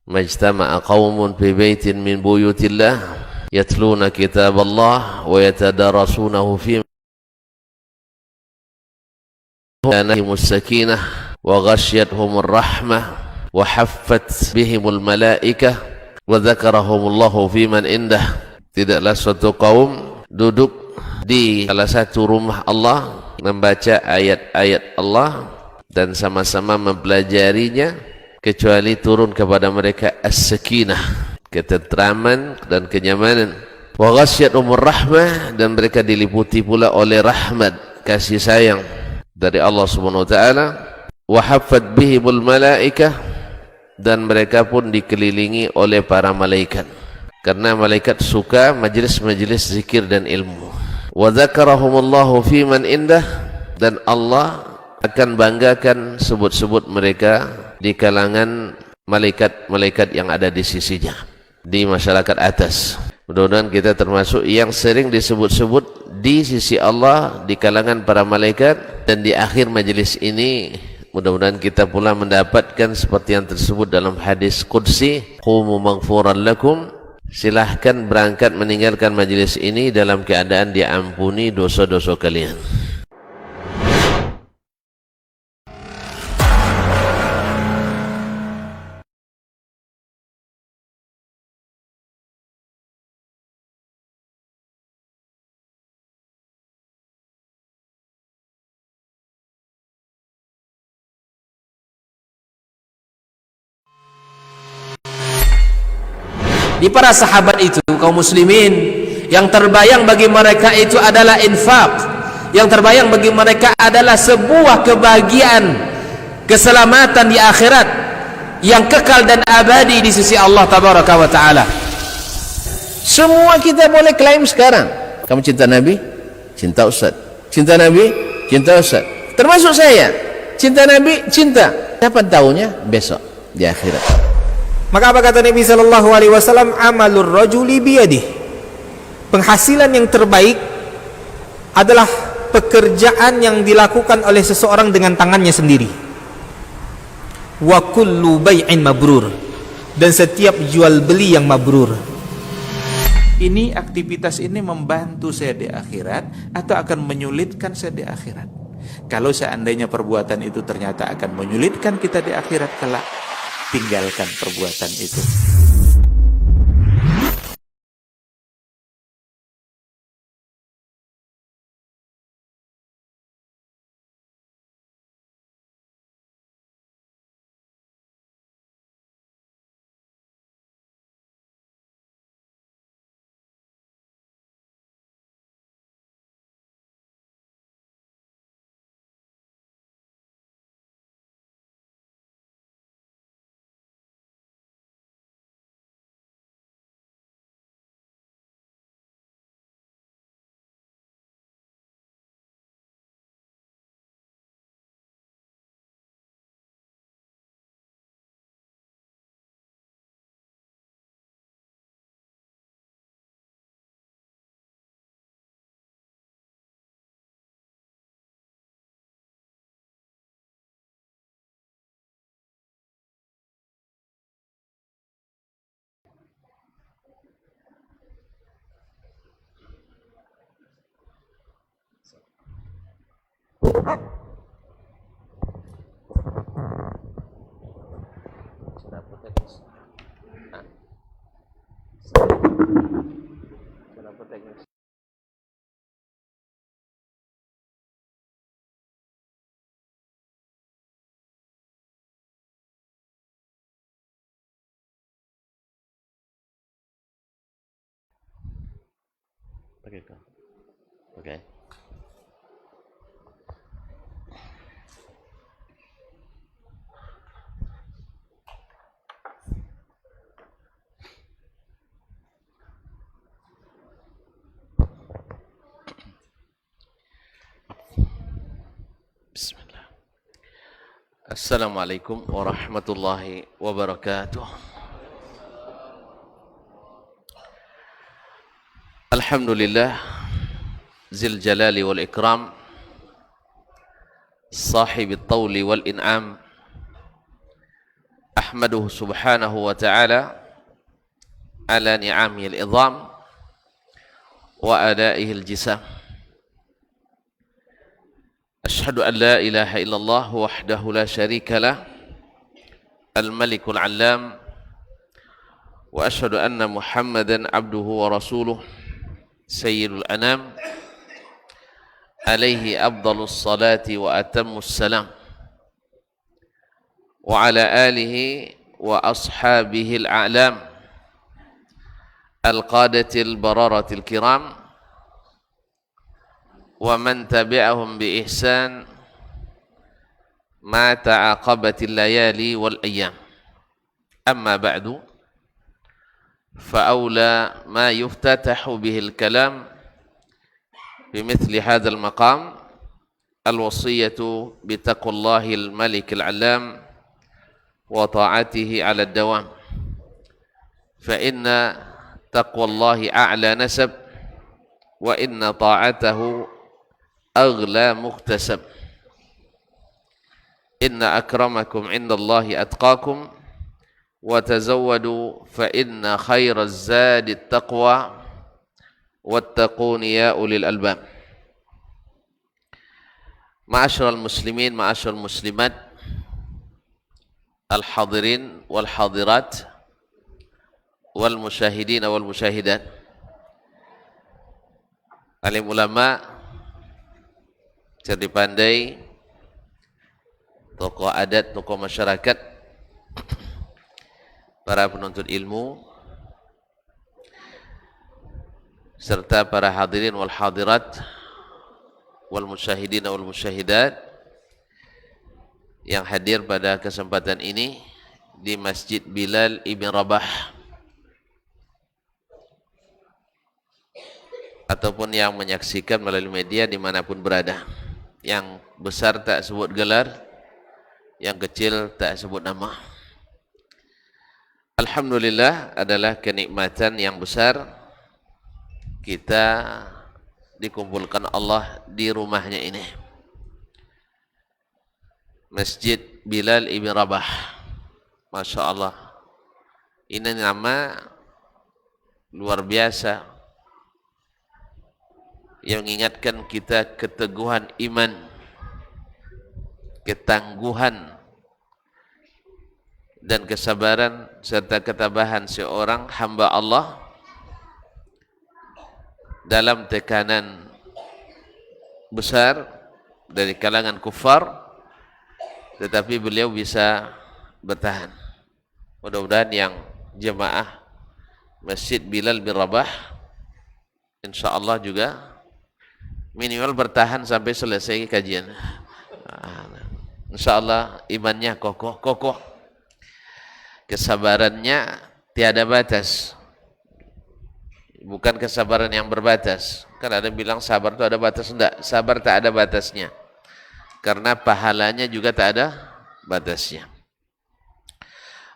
majtama'a qaumun fi baitin min buyutillah yatluna kitaballah wa yatadarasunahu fi anahimus sakinah wa ghasyiyatuhumur rahmah wa haffat bihimul malaikah wa dzakarahumullahu fi man indah. Tidaklah suatu kaum duduk di salah satu rumah Allah membaca ayat-ayat Allah dan sama-sama mempelajarinya kecuali turun kepada mereka as-sakinah, ketentraman dan kenyamanan, wa ghasyiyatuhumur rahmah, dan mereka diliputi pula oleh rahmat, kasih sayang dari Allah Subhanahu wa taala, wa haffat bihimul malaikah, dan mereka pun dikelilingi oleh para malaikat karena malaikat suka majelis-majelis zikir dan ilmu. Wa dzakarahumullahu fi man indah, dan Allah akan banggakan sebut-sebut mereka di kalangan malaikat-malaikat yang ada di sisinya, di masyarakat atas. Mudah-mudahan kita termasuk yang sering disebut-sebut di sisi Allah di kalangan para malaikat, dan di akhir majelis ini mudah-mudahan kita pula mendapatkan seperti yang tersebut dalam hadis qudsi, qumu maghfuran lakum, silahkan berangkat meninggalkan majelis ini dalam keadaan diampuni dosa-dosa kalian. Di para sahabat itu, kaum muslimin, yang terbayang bagi mereka itu adalah infak, yang terbayang bagi mereka adalah sebuah kebahagiaan, keselamatan di akhirat yang kekal dan abadi di sisi Allah tabaraka wa taala. Semua kita boleh klaim sekarang, kamu cinta Nabi, cinta Ustaz, cinta Nabi, cinta Ustaz, termasuk saya, cinta Nabi, cinta. Kapan tahunya? Besok di akhirat. Maka apa kata Nabi sallallahu alaihi wasallam? Amalur rajuli biyadih. Penghasilan yang terbaik adalah pekerjaan yang dilakukan oleh seseorang dengan tangannya sendiri. Wa kullu bai'in mabrur, dan setiap jual beli yang mabrur. Ini aktivitas ini membantu saya di akhirat atau akan menyulitkan saya di akhirat? Kalau seandainya perbuatan itu ternyata akan menyulitkan kita di akhirat kelak, tinggalkan perbuatan itu. Okay. Bismillah. Assalamualaikum warahmatullahi wabarakatuh. Alhamdulillah zil jalali wal ikram, sahib at-tawli wal in'am, أحمده سبحانه وتعالى على نعمه العظام وآلائه الجسام. أشهد أن لا إله إلا الله وحده لا شريك له الملك العلام، وأشهد أن محمدا عبده ورسوله سيد الأنام عليه أفضل الصلاة وأتم السلام، وعلى آله وأصحابه الأعلام القادة البررة الكرام، ومن تبعهم بإحسان ما تعاقبت الليالي والأيام. أما بعد، فأولى ما يفتتح به الكلام بمثل هذا المقام الوصية بتقوى الله الملك العلام وطاعته على الدوام، فإن تقوى الله أعلى نسب، وإن طاعته أغلى مكتسب. إن أكرمكم عند الله أتقاكم، وتزودوا فإن خير الزاد التقوى، واتقون يا أولي الألباب. معاشر المسلمين، معاشر المسلمات، الحاضرين والحاضرات والمشاهدين والمشاهدات، alim ulama, cerdik pandai, tokoh adat, tokoh masyarakat, para penuntut ilmu, serta para hadirin wal hadirat wal musyahidin wal musyahidat yang hadir pada kesempatan ini di Masjid Bilal Ibn Rabah, ataupun yang menyaksikan melalui media dimanapun berada. Yang besar tak sebut gelar, yang kecil tak sebut nama. Alhamdulillah, adalah kenikmatan yang besar kita dikumpulkan Allah di rumahnya ini, Masjid Bilal Ibn Rabah. Masya Allah, ini nama luar biasa yang mengingatkan kita keteguhan iman, ketangguhan dan kesabaran serta ketabahan seorang hamba Allah dalam tekanan besar dari kalangan kufar, tetapi beliau bisa bertahan. Mudah-mudahan yang jemaah Masjid Bilal bin Rabah insyaallah juga minimal bertahan sampai selesai kajian. Insyaallah imannya kokoh, kesabarannya tiada batas. Bukan kesabaran yang berbatas. Kan ada yang bilang sabar itu ada batas. Enggak, sabar tak ada batasnya. Karena pahalanya juga tak ada batasnya.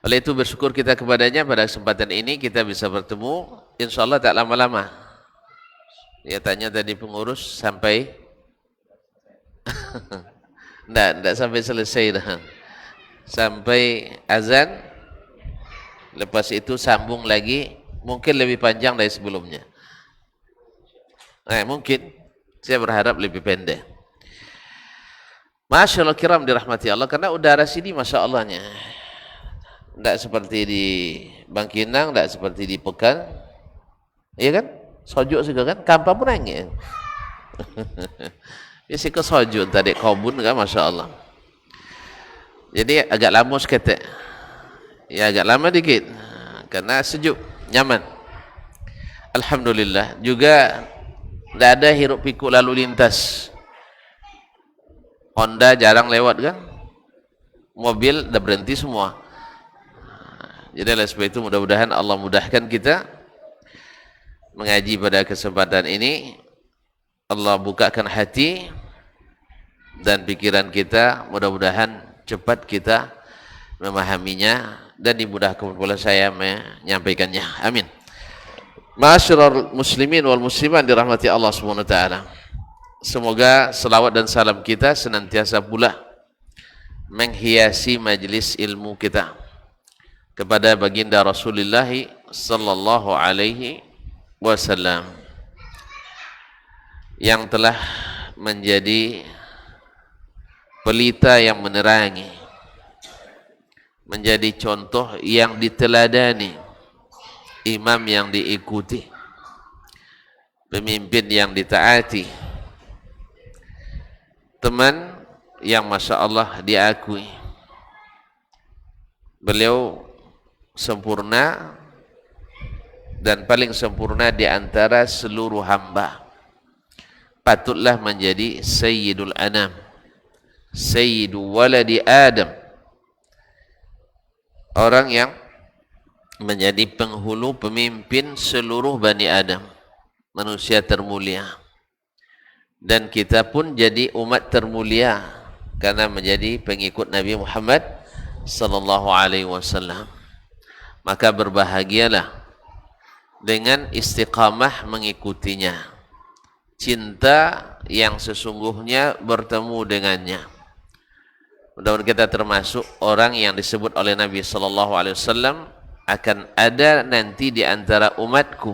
Oleh itu bersyukur kita kepadanya pada kesempatan ini kita bisa bertemu. InsyaAllah tak lama-lama. Dia tanya tadi pengurus sampai enggak sampai selesai dah. Sampai azan. Lepas itu sambung lagi, mungkin lebih panjang dari sebelumnya. Mungkin saya berharap lebih pendek. Masyaallah kiram dirahmati Allah, karena udara sini Masya Allahnya enggak seperti di Bangkinang, enggak seperti di Pekan. Iya kan? Sojuk juga kan, kampung pun angin. Biasa ke sojuk tadi kobun kan, Masya Allah. Jadi agak lama sekete. Ya agak lama dikit. Karena sejuk, nyaman. Alhamdulillah. Juga tidak ada hiruk pikuk lalu lintas. Honda jarang lewat kan. Mobil dah berhenti semua. Jadi oleh sebab itu mudah-mudahan Allah mudahkan kita mengaji pada kesempatan ini. Allah bukakan hati dan pikiran kita, mudah-mudahan cepat kita memahaminya dan dimudahkan pula saya menyampaikannya. Amin. Ma'asyiral muslimin wal muslimat dirahmati Allah Subhanahu wa taala. Semoga selawat dan salam kita senantiasa pula menghiasi majlis ilmu kita. kepada baginda Rasulullah sallallahu alaihi wasallam yang telah menjadi pelita yang menerangi, menjadi contoh yang diteladani, imam yang diikuti, pemimpin yang ditaati, teman yang masya Allah diakui. Beliau sempurna dan paling sempurna di antara seluruh hamba. Patutlah menjadi Sayyidul Anam, Sayyidu Waladi Adam, orang yang menjadi penghulu pemimpin seluruh Bani Adam, manusia termulia. Dan kita pun jadi umat termulia karena menjadi pengikut Nabi Muhammad sallallahu alaihi wasallam. Maka berbahagialah dengan istiqamah mengikutinya, cinta yang sesungguhnya bertemu dengannya. Mudah-mudahan kita termasuk orang yang disebut oleh Nabi sallallahu alaihi wasallam, akan ada nanti di antara umatku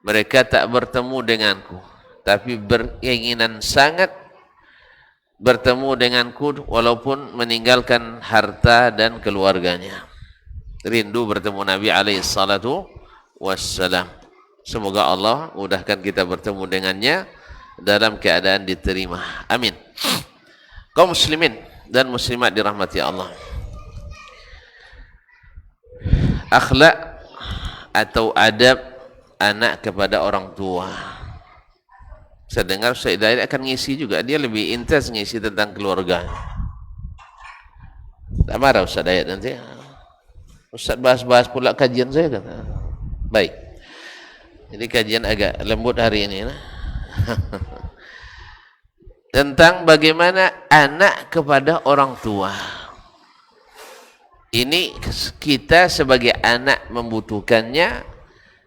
mereka tak bertemu denganku, tapi berkeinginan sangat bertemu denganku walaupun meninggalkan harta dan keluarganya. Rindu bertemu Nabi alaihi salatu wassalam. Semoga Allah mudahkan kita bertemu dengannya dalam keadaan diterima. Amin. Kaum muslimin dan muslimat dirahmati Allah. Akhlak atau adab anak kepada orang tua. Saya dengar Ustaz Hidayat akan ngisi juga. Dia lebih intens ngisi tentang keluarga. Tak marah Ustaz Hidayat nanti. Ustaz bahas-bahas pula kajian saya kata. Baik. Jadi kajian agak lembut hari ini. Tentang bagaimana anak kepada orang tua. Ini kita sebagai anak membutuhkannya,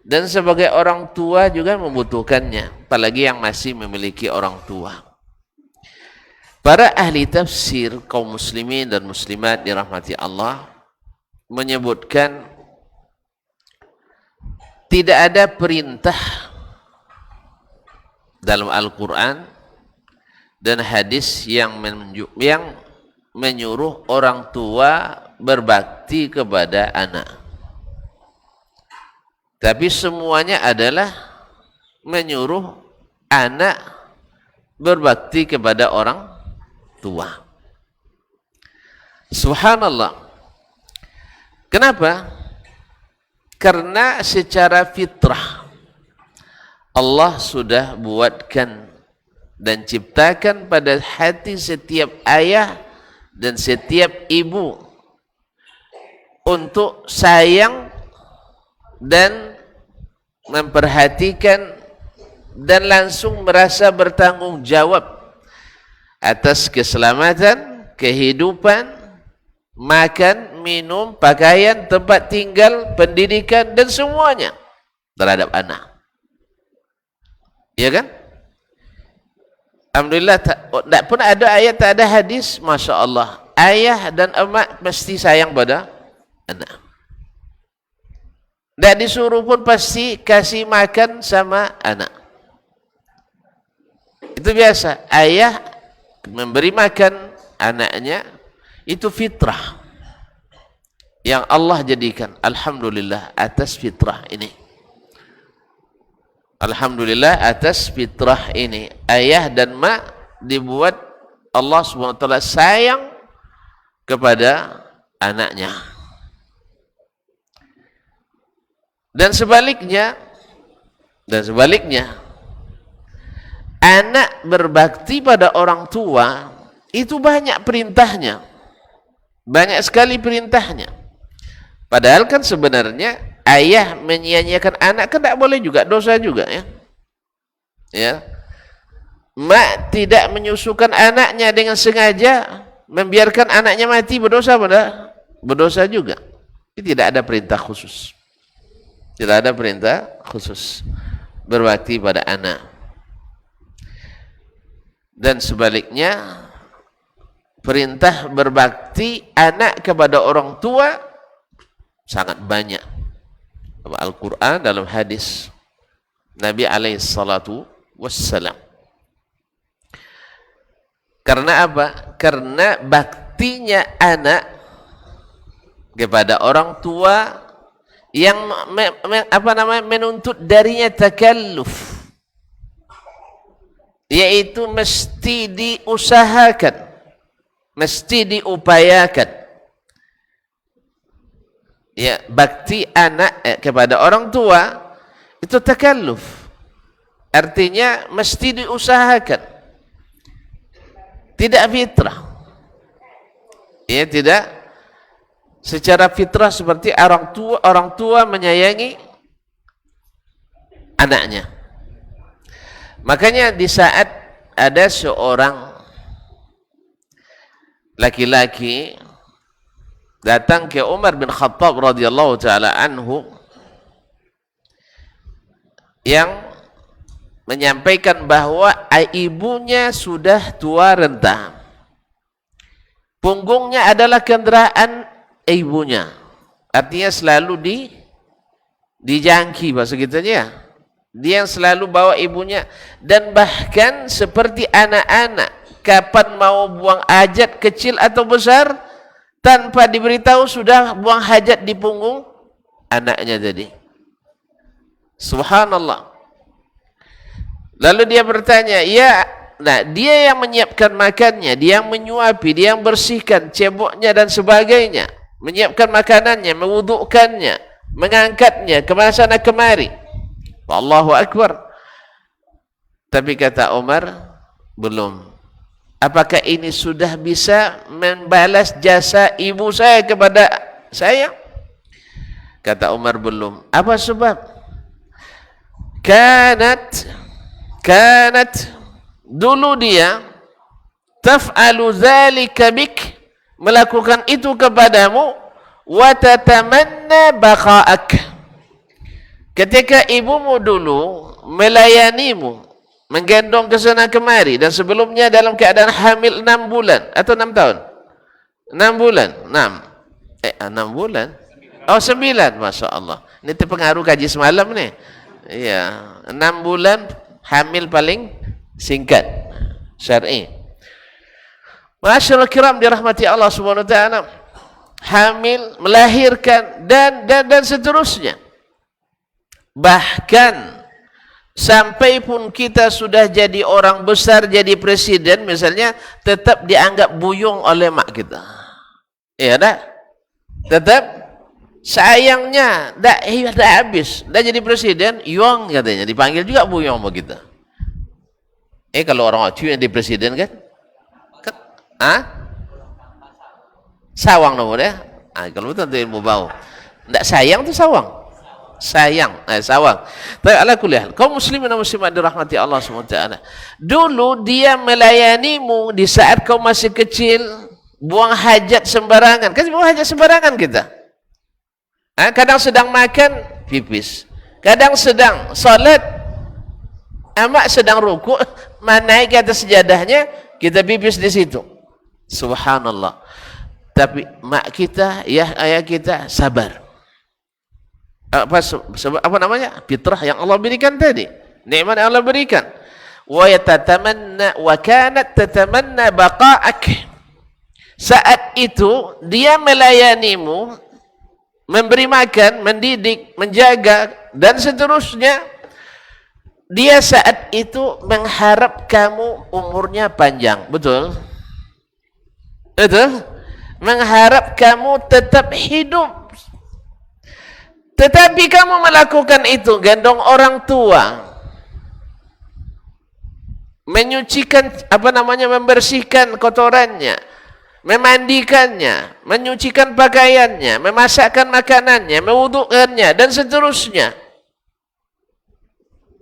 dan sebagai orang tua juga membutuhkannya, apalagi yang masih memiliki orang tua. Para ahli tafsir kaum muslimin dan muslimat dirahmati Allah menyebutkan tidak ada perintah dalam Al-Quran dan hadis yang menyuruh orang tua berbakti kepada anak. Tapi semuanya adalah menyuruh anak berbakti kepada orang tua. Subhanallah. Kenapa? Karena secara fitrah Allah sudah buatkan dan ciptakan pada hati setiap ayah dan setiap ibu untuk sayang dan memperhatikan dan langsung merasa bertanggung jawab atas keselamatan, kehidupan, makan, minum, pakaian, tempat tinggal, pendidikan dan semuanya terhadap anak. Ya kan? Alhamdulillah, tak pun ada ayat, tak ada hadis, Masya Allah, ayah dan emak mesti sayang pada anak. Tak disuruh pun pasti kasih makan sama anak. Itu biasa. Ayah memberi makan anaknya, itu fitrah yang Allah jadikan. Alhamdulillah atas fitrah ini. Alhamdulillah atas fitrah ini. Ayah dan mak dibuat Allah SWT sayang kepada anaknya. Dan sebaliknya, anak berbakti pada orang tua itu banyak perintahnya, banyak sekali perintahnya. Padahal kan sebenarnya ayah menyia-nyiakan anak kan tidak boleh juga, dosa juga ya. Ya, mak tidak menyusukan anaknya dengan sengaja, membiarkan anaknya mati, berdosa pada berdosa juga. Ini tidak ada perintah khusus. Tidak ada perintah khusus berbakti pada anak. Dan sebaliknya, perintah berbakti anak kepada orang tua sangat banyak dalam Al-Quran, dalam hadis Nabi alaihi salatu wassalam. Karena apa? Karena baktinya anak kepada orang tua yang menuntut darinya takalluf, yaitu mesti diusahakan, mesti diupayakan. Ya, bakti anak kepada orang tua itu takalluf, artinya mesti diusahakan, tidak fitrah. Ya, tidak secara fitrah seperti orang tua menyayangi anaknya. Makanya di saat ada seorang laki-laki datang ke Umar bin Khattab radhiyallahu taala anhu yang menyampaikan bahwa ibunya sudah tua renta, punggungnya adalah kendaraan ibunya, artinya selalu dijangki bahasa kitanya, dia yang selalu bawa ibunya, dan bahkan seperti anak-anak kapan mau buang hajat kecil atau besar tanpa diberitahu sudah buang hajat di punggung anaknya tadi. Subhanallah. Lalu dia bertanya, ya, nah dia yang menyiapkan makannya, dia yang menyuapi, dia yang bersihkan ceboknya dan sebagainya, menyiapkan makanannya, mewudukkannya, mengangkatnya kemana sana kemari. Allahu Akbar. Tapi kata Umar, belum. Apakah ini sudah bisa membalas jasa ibu saya kepada saya? Kata Umar, belum. Apa sebab? Kanat dulu dia taf'alu dzalika bik, melakukan itu kepadamu, wa tatamanna baqa'ak. Ketika ibumu dulu melayanimu, menggendong ke sana kemari, dan sebelumnya dalam keadaan hamil 6 bulan atau 6 tahun? 6 bulan, 6 bulan. Oh 9, Masya Allah. Ini terpengaruh kaji semalam nih. Iya, 6 bulan hamil paling singkat syar'i. Masyaallah kiram dirahmati Allah Subhanahu wa taala. Hamil, melahirkan dan seterusnya. Bahkan sampai pun kita sudah jadi orang besar, jadi presiden misalnya, tetap dianggap buyung oleh mak kita. Iya dah? Tetap sayangnya dah habis. Dah jadi presiden, yong katanya, dipanggil juga buyung sama kita. Kalau orang acu yang jadi presiden kan? Sawang namanya. Kalau betul ilmu bau. Ndak sayang tu sawang. Sawang. Tapi ala kulli hal, kaum muslimin dan muslimat dirahmati Allah SWT, dulu dia melayanimu di saat kau masih kecil, buang hajat sembarangan. Kan buang hajat sembarangan kita. Kadang sedang makan, pipis. Kadang sedang salat, amak sedang rukuk, naik ke atas sejadahnya, kita pipis di situ. Subhanallah. Tapi mak kita, ayah kita sabar. Apa namanya? Fitrah yang Allah berikan tadi, nikmat yang Allah berikan. Wa kanat tatamanna baqa'ak. Saat itu dia melayanimu, memberi makan, mendidik, menjaga dan seterusnya. Dia saat itu mengharap kamu umurnya panjang, betul? Betul? Mengharap kamu tetap hidup. Tetapi kamu melakukan itu, gendong orang tua, menyucikan, membersihkan kotorannya, memandikannya, menyucikan pakaiannya, memasakkan makanannya, mewudukkannya, dan seterusnya.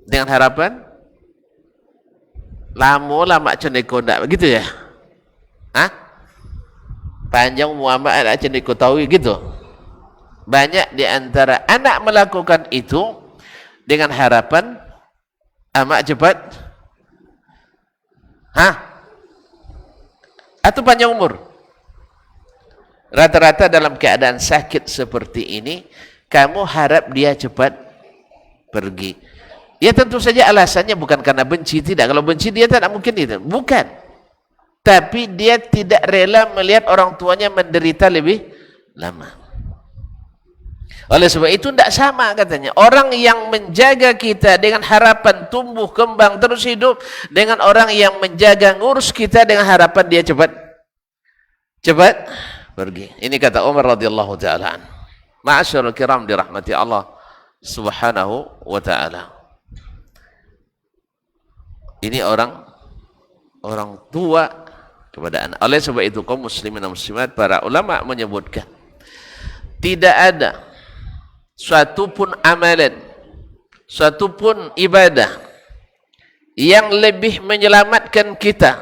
Dengan harapan, lama ceneko ndak begitu ya? Panjang Muhammad ada ceneko tahu gitu. Banyak di antara anak melakukan itu dengan harapan amak cepat atau panjang umur. Rata-rata dalam keadaan sakit seperti ini, kamu harap dia cepat pergi. Ya tentu saja alasannya bukan karena benci, tidak. Kalau benci dia tidak mungkin itu. Bukan. Tapi dia tidak rela melihat orang tuanya menderita lebih lama. Oleh sebab itu tidak sama katanya. Orang yang menjaga kita dengan harapan tumbuh kembang terus hidup, dengan orang yang menjaga ngurus kita dengan harapan dia cepat pergi. Ini kata Umar radhiyallahu taala. Ma'asyiral kiram dirahmati Allah Subhanahu wa taala. Ini orang tua kepada anak. Oleh sebab itu kaum muslimin dan muslimat, para ulama menyebutkan tidak ada suatu pun amalan, suatu pun ibadah yang lebih menyelamatkan kita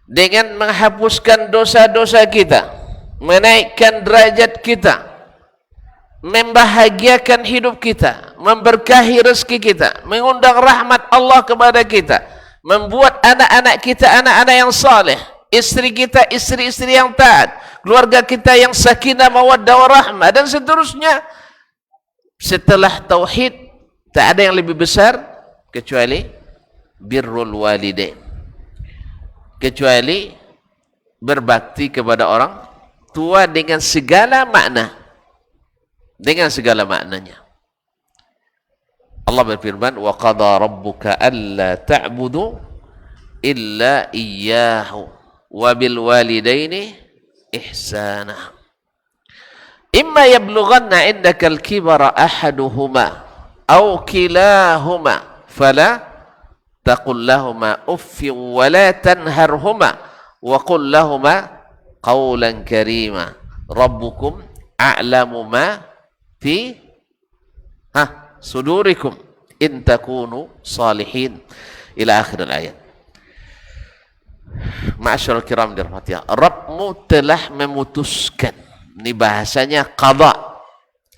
dengan menghapuskan dosa-dosa kita, menaikkan derajat kita, membahagiakan hidup kita, memberkahi rezeki kita, mengundang rahmat Allah kepada kita, membuat anak-anak kita anak-anak yang saleh, istri kita istri-istri yang taat, keluarga kita yang sakinah mawaddah warahmah, dan seterusnya. Setelah tauhid tak ada yang lebih besar kecuali birrul walidain, kecuali berbakti kepada orang tua dengan segala makna, dengan segala maknanya. Allah berfirman, wa qada rabbuka alla ta'budu illa iyyahu wa bil walidaini ihsana. Imma yablughanna indaka al-kibara ahaduhuma aw kilahuma fala taqul lahumā uffin wa la tanharhumā wa qul lahumā qawlan karīmā rabbukum a'lamu ma fi sudurikum in takunu salihin ila akhir ayat. Ma'asyiral kiram dirahmati Allah, Rabbmu telah memutuskan. Ini bahasanya qada.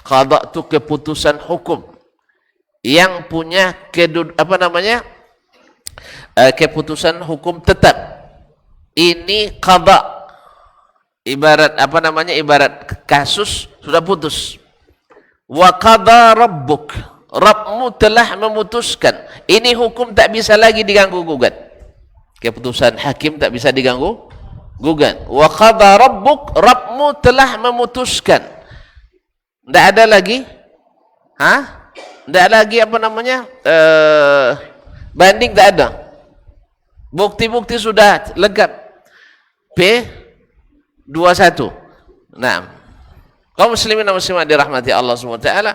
Qada itu keputusan hukum yang punya keputusan hukum tetap. Ini qada. Ibarat ibarat kasus sudah putus. Wa qada rabbuk, Rabbmu telah memutuskan. Ini hukum tak bisa lagi diganggu gugat. Keputusan hakim tak bisa diganggu gugat. Wa qada rabbuk, Rabbmu telah memutuskan. Tidak ada lagi tidak lagi banding, tak ada. Bukti-bukti sudah lengkap. P21. Nah, kaum muslimin dan muslimat dirahmati Allah Subhanahu wa taala,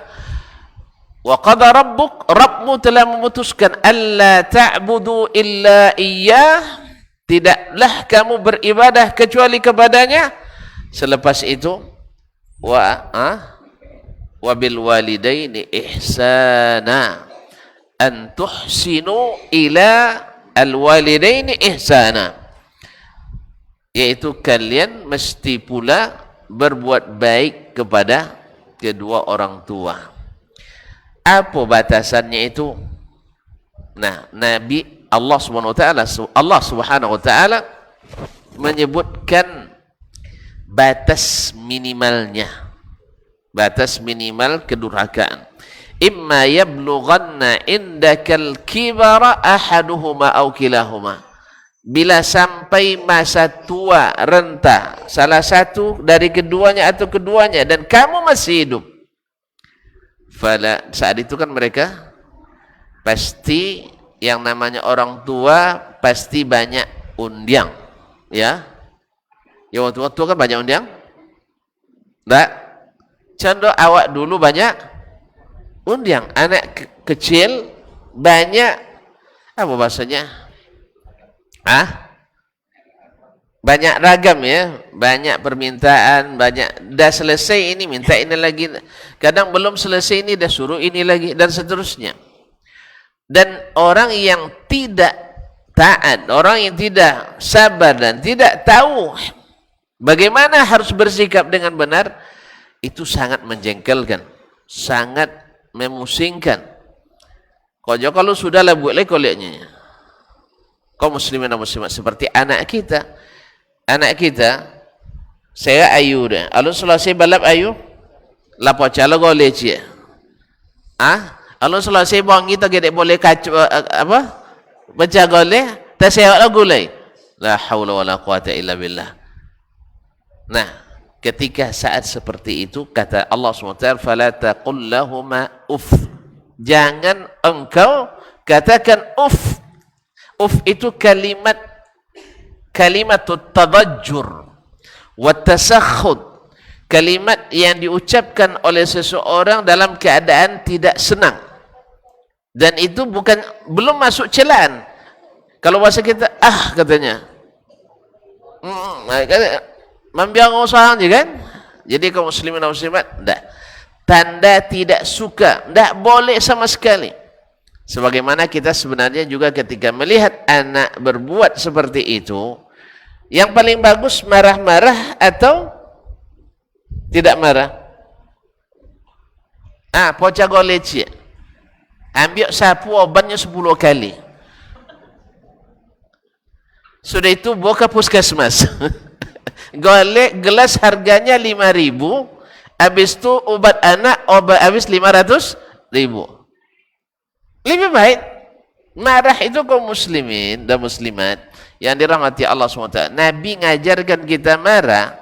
wa qada rabbuk, Rabbmu telah memutuskan alla ta'budu illa iyyah, tidaklah kamu beribadah kecuali kepadanya. Selepas itu wa bil walidaini ihsana, an tuhsinu ila al walidaini ihsana, yaitu kalian mesti pula berbuat baik kepada kedua orang tua. Apa batasannya itu? Nah, Nabi Allah Subhanahu wa taala menyebutkan batas minimalnya, batas minimal kedurhakaan. Imma yablughanna indakal kibara ahaduhuma aw kilahuma, bila sampai masa tua renta salah satu dari keduanya atau keduanya dan kamu masih hidup, fala, saat itu kan mereka pasti yang namanya orang tua pasti banyak undiang, ya waktu kan banyak undiang. Enggak, contoh awak dulu banyak undiang, anak kecil banyak apa bahasanya, banyak ragam, ya, banyak permintaan, banyak, dah selesai ini minta ini lagi, kadang belum selesai ini dah suruh ini lagi, dan seterusnya. Dan orang yang tidak taat, orang yang tidak sabar dan tidak tahu bagaimana harus bersikap dengan benar, itu sangat menjengkelkan, sangat memusingkan. Kalau sudah lah buat koleknya. Kaum muslimin dan muslimat, seperti anak kita Saya ayu dah. Alun selesai balap ayu. Lapo calo gole cie. Alun selesai bongi tak gede boleh kacu apa? Baca gole. Tak sehat lah gulai. La haula wala quwata illa billah. Nah, ketika saat seperti itu kata Allah SWT, fala taqul lahuma uff. Jangan engkau katakan uff. Uff itu kalimatut tadajjur wa tasakhud. Kalimat yang diucapkan oleh seseorang dalam keadaan tidak senang. Dan itu belum masuk celaan. Kalau bahasa kita katanya. Membiang usaha je kan? Jadi kaum muslimin dan muslimat, enggak. Tanda tidak suka, enggak boleh sama sekali. Sebagaimana kita sebenarnya juga ketika melihat anak berbuat seperti itu, yang paling bagus marah-marah atau tidak marah? Poca goleci. Ambil sapu obatnya 10 kali. Sudah itu bawa ke puskesmas. Golek gelas harganya 5.000, habis itu obat anak habis 500.000. Lebih baik marah itu kaum muslimin dan muslimat yang dirahmati Allah SWT. Nabi ngajarkan kita marah.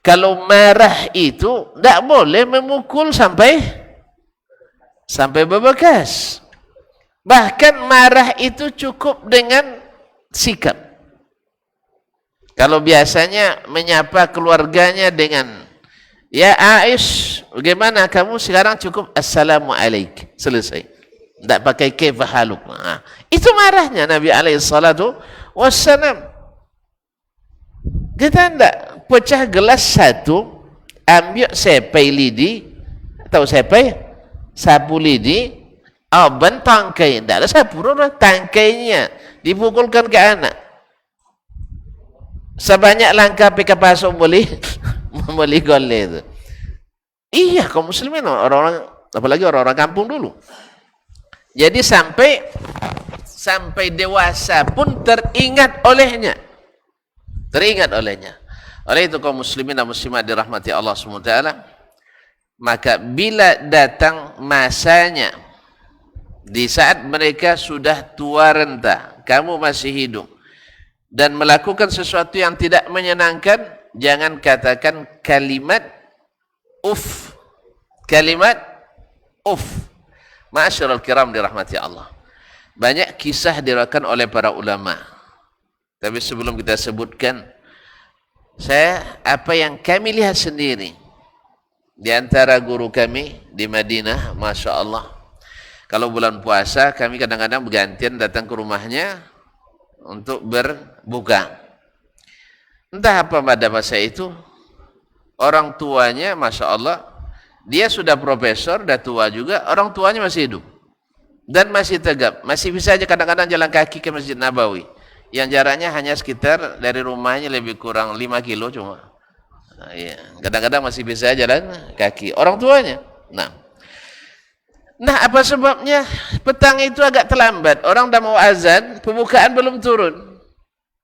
Kalau marah itu tidak boleh memukul sampai berbekas. Bahkan marah itu cukup dengan sikap. Kalau biasanya menyapa keluarganya dengan, ya Aish, bagaimana kamu sekarang, cukup assalamualaikum, selesai. Tidak pakai kaifa haluk. Itu marahnya Nabi SAW. Kita tidak pecah gelas satu, ambil sepai lidi, tahu sepai? Sapu lidi, ban tangkai. Tidak ada sapu, tangkainya dipukulkan ke anak. Sebanyak langkah PK pasok membeli gole itu. Iya, kaum muslimin orang-orang, apalagi orang-orang kampung dulu. Jadi sampai dewasa pun teringat olehnya. Oleh itu kaum muslimin dan muslimat dirahmati Allah SWT, maka bila datang masanya, di saat mereka sudah tua renta, kamu masih hidup, dan melakukan sesuatu yang tidak menyenangkan, jangan katakan kalimat uff. Kalimat uff. Ma'asyiral kiram dirahmati Allah. Banyak kisah diriwayatkan oleh para ulama. Tapi sebelum kita sebutkan, apa yang kami lihat sendiri di antara guru kami di Madinah, Masya Allah. Kalau bulan puasa, kami kadang-kadang bergantian datang ke rumahnya untuk berbuka. Entah apa pada masa itu, orang tuanya Masya Allah, dia sudah profesor, dah tua juga, orang tuanya masih hidup dan masih tegap, masih bisa aja kadang-kadang jalan kaki ke Masjid Nabawi yang jaraknya hanya sekitar dari rumahnya lebih kurang 5 kilo cuma. Kadang-kadang masih bisa jalan kaki orang tuanya. Nah, apa sebabnya? Petang itu agak terlambat, orang dah mau azan, pembukaan belum turun.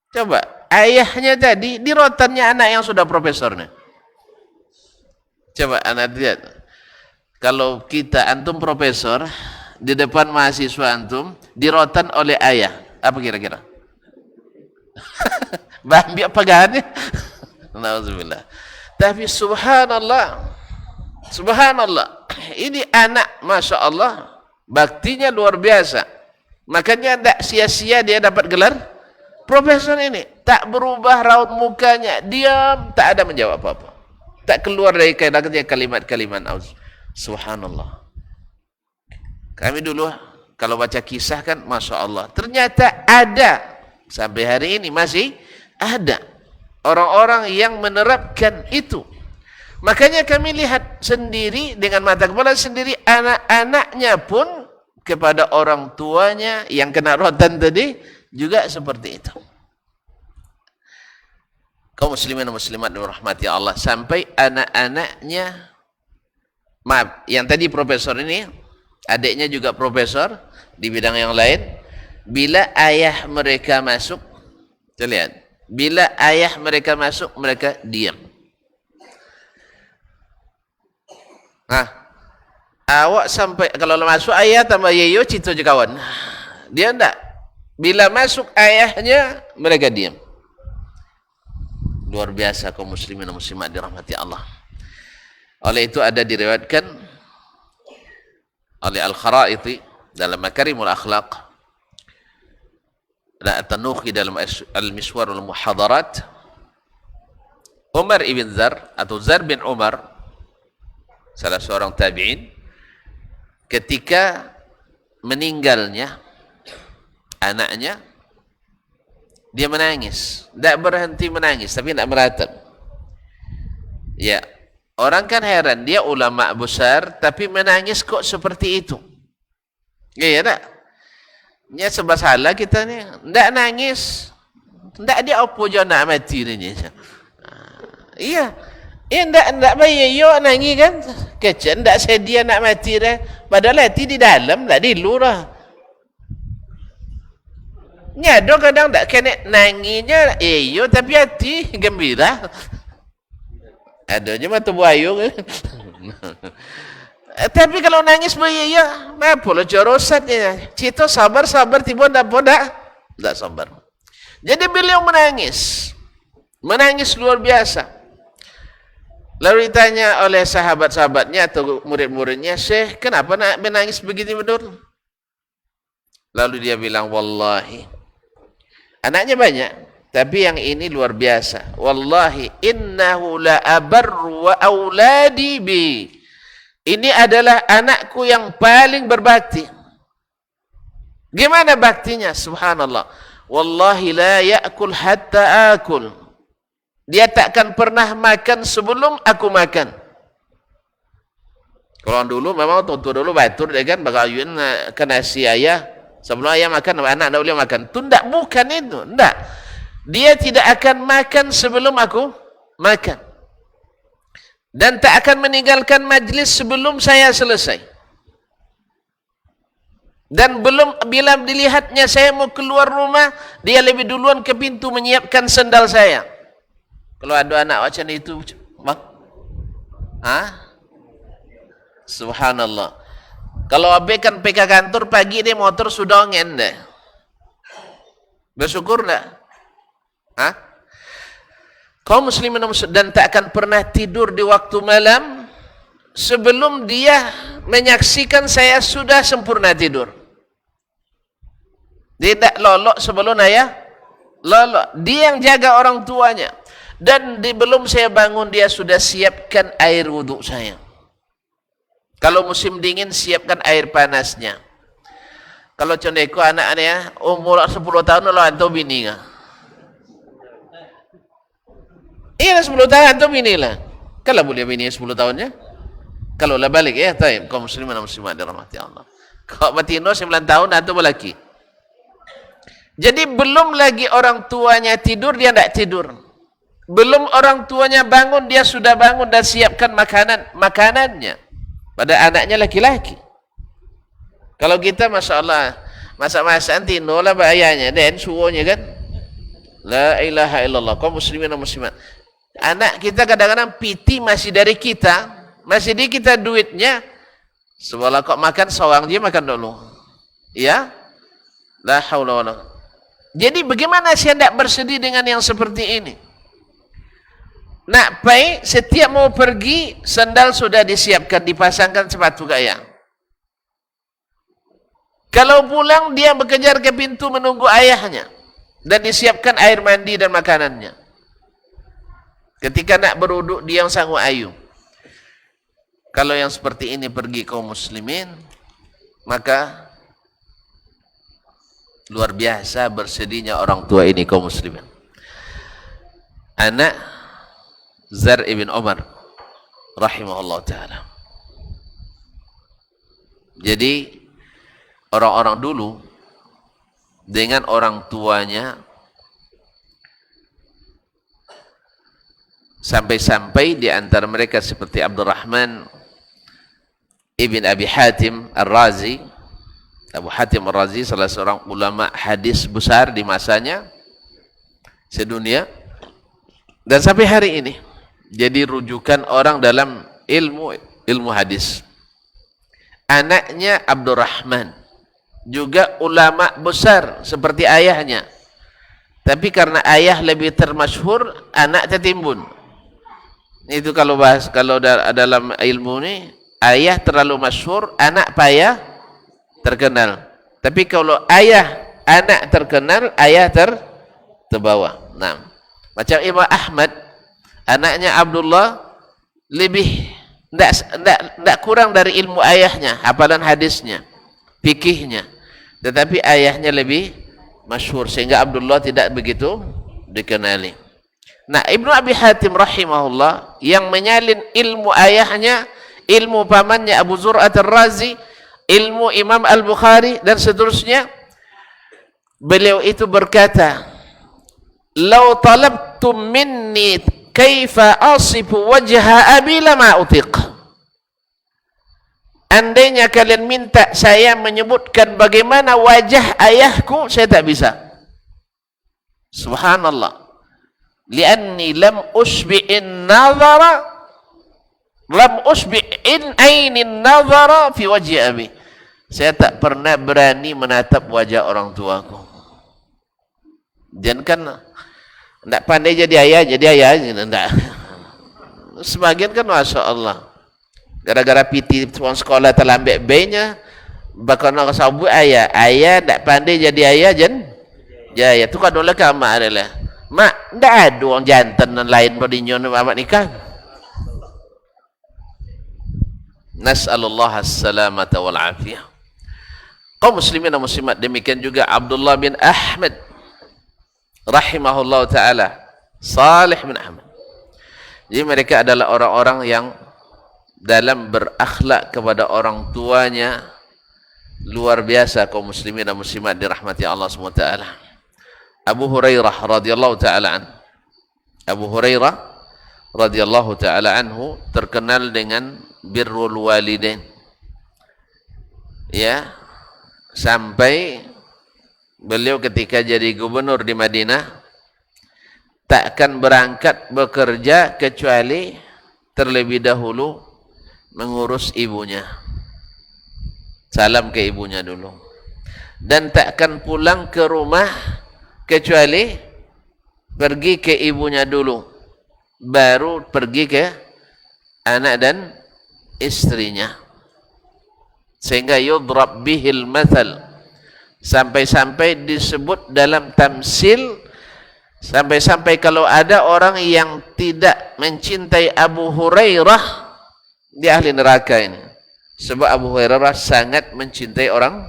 Coba, ayahnya tadi di rotannya anak yang sudah profesornya. Coba anak lihat, kalau kita antum profesor di depan mahasiswa antum di rotan oleh ayah, apa kira-kira? Bambi apa gahannya? Nauzubillah. Tapi subhanallah, ini anak Masya Allah baktinya luar biasa. Makanya tidak sia-sia dia dapat gelar profesor ini. Tak berubah raut mukanya, diam, tak ada menjawab apa-apa, tak keluar dari kalimat-kalimat subhanallah. Kami dulu kalau baca kisah kan Masya Allah, ternyata ada sampai hari ini masih ada orang-orang yang menerapkan itu. Makanya kami lihat sendiri dengan mata kepala sendiri, anak-anaknya pun kepada orang tuanya yang kena rotan tadi juga seperti itu. Kaum muslimin dan muslimat dirahmati Allah, sampai anak-anaknya, maaf, yang tadi profesor ini, adiknya juga profesor di bidang yang lain, bila ayah mereka masuk, kita lihat, bila ayah mereka masuk, mereka diam. Nah, awak sampai kalau masuk ayah tambah yeyo cito je kawan. Dia enggak. Bila masuk ayahnya mereka diam. Luar biasa kaum muslimin dan muslimat dirahmati Allah. Oleh itu ada diriwayatkan oleh Al-Kharaiti dalam Makarimul Akhlaq, dan At-Tanuhi dalam Al-Miswar Al-Muhadarat, Umar ibn Zar atau Zar bin Umar, salah seorang tabi'in, ketika meninggalnya anaknya, dia menangis, tidak berhenti menangis, tapi tidak meratap. Ya, orang kan heran, dia ulama besar, tapi menangis kok seperti itu. Ya, tak? Ya, sebab salah kita ni, tidak nangis, tidak dia apa je nak mati ni. Iya, tidak baik, yo nangis kan, kecil, tidak sedia nak mati dah, padahal hati di dalam, tak di luar. Nyado kadang tak kena nangisnya, iyo tapi hati gembira. Adanya mata buayu kan. Tapi kalau nangis ya, apa lo corosatnya? Cito sabar tiba tak sabar. Jadi beliau menangis luar biasa. Lalu ditanya oleh sahabat-sahabatnya atau murid-muridnya, Syekh, kenapa nak menangis begitu betul? Lalu dia bilang, wallahi, anaknya banyak, tapi yang ini luar biasa. Wallahi innahu la abarru wa auladi bi. Ini adalah anakku yang paling berbakti. Gimana baktinya? Subhanallah. Wallahi la ya'kul hatta akul. Dia takkan pernah makan sebelum aku makan. Kalau dulu memang tua dulu batur dia kan bakal ayun kena si ayah. Sebelum ayah makan, anak tak boleh makan. Itu tidak, bukan itu. Tidak. Dia tidak akan makan sebelum aku makan. Dan tak akan meninggalkan majlis sebelum saya selesai. Dan bila dilihatnya saya mau keluar rumah, dia lebih duluan ke pintu menyiapkan sendal saya. Kalau ada anak macam itu, Subhanallah. Kalau abe kan PK kantor pagi dia motor sudah ngende. Bersyukur tak? Kaum muslimin dan tak akan pernah tidur di waktu malam sebelum dia menyaksikan saya sudah sempurna tidur. Dia tak lolok sebelum ayah lolok. Dia yang jaga orang tuanya. Dan belum saya bangun dia sudah siapkan air wuduk saya. Kalau musim dingin siapkan air panasnya. Kalau condeku anaknya umur 10 tahun lalu antum bini kan? Iya 10 tahun antum bini lah. Kalau boleh bini 10 tahunnya? Kalau lah balik ya, taib. Kaum muslimin dan muslimat dirahmati Allah. Kalau batino 9 tahun antum lelaki. Jadi belum lagi orang tuanya tidur dia tidak tidur. Belum orang tuanya bangun dia sudah bangun dan siapkan makanannya. Pada anaknya laki-laki. Kalau kita Masya Allah masak-masak tino lah bahayanya dan suonya kan. La ilaha illallah. Kaum muslimin dan muslimat. Anak kita kadang-kadang piti masih dari kita. Masih di kita duitnya. Sebelah kok makan seorang dia makan dulu. Ya. La haula wala. Jadi bagaimana saya tidak bersedih dengan yang seperti ini? Nak pai setiap mau pergi sandal sudah disiapkan, dipasangkan sepatu gaya. Kalau pulang dia berkejar ke pintu menunggu ayahnya dan disiapkan air mandi dan makanannya. Ketika nak beruduk dia yang sanggup ayu. Kalau yang seperti ini pergi kaum muslimin, maka luar biasa bersedihnya orang tua ini kaum muslimin. Anak Zar ibn Umar rahimahullah ta'ala. Jadi orang-orang dulu dengan orang tuanya sampai-sampai di antara mereka seperti Abdurrahman ibn Abi Hatim Ar-Razi. Abu Hatim Ar-Razi salah seorang ulama hadis besar di masanya sedunia dan sampai hari ini jadi rujukan orang dalam ilmu ilmu hadis. Anaknya Abdurrahman juga ulama besar seperti ayahnya. Tapi karena ayah lebih termasyhur, anak tertimbun. Itu kalau bahas, kalau dalam ilmu ini, ayah terlalu masyhur, anak payah terkenal. Tapi kalau anak terkenal, ayah terbawa. Nah, macam Imam Ahmad, anaknya Abdullah lebih tidak kurang dari ilmu ayahnya, hafalan hadisnya, fikihnya. Tetapi ayahnya lebih masyhur sehingga Abdullah tidak begitu dikenali. Nah, Ibnu Abi Hatim rahimahullah yang menyalin ilmu ayahnya, ilmu pamannya Abu Zur'at Ar-Razi, ilmu Imam Al-Bukhari dan seterusnya, beliau itu berkata, "Lau talabtum minni kaifa asifu wajha abi lama utiq." Andainya kalian minta saya menyebutkan bagaimana wajah ayahku, saya tak bisa. Subhanallah. Lianni lam usbi'in ainin nazara fi wajhi abi. Saya tak pernah berani menatap wajah orang tuaku. Jangan kan tidak pandai jadi ayah tidak. Sebagian kan masya Allah. Gara-gara piti tuan sekolah terlambat B-nya, bakal nak sabu ayah tak pandai jadi ayah jaya. Tu kan dola kama adalah mak ndak ada orang jantan dan lain berdinyo amat nikah. Nas'alullah as-salamata wal afiyah. Kaum muslimin dan muslimat, demikian juga Abdullah bin Ahmad rahimahullah taala, Salih bin Ahmad. Jadi mereka adalah orang-orang yang dalam berakhlak kepada orang tuanya luar biasa. Kaum muslimin dan muslimat dirahmati Allah SWT. Abu Hurairah radhiyallahu taala anhu terkenal dengan birrul walidain, ya, sampai beliau ketika jadi gubernur di Madinah takkan berangkat bekerja kecuali terlebih dahulu mengurus ibunya, salam ke ibunya dulu, dan takkan pulang ke rumah kecuali pergi ke ibunya dulu, baru pergi ke anak dan istrinya, sehingga yudrab bihil mathal, sampai-sampai disebut dalam tamsil, sampai-sampai kalau ada orang yang tidak mencintai Abu Hurairah, dia ahli neraka ini. Sebab Abu Hurairah sangat mencintai orang,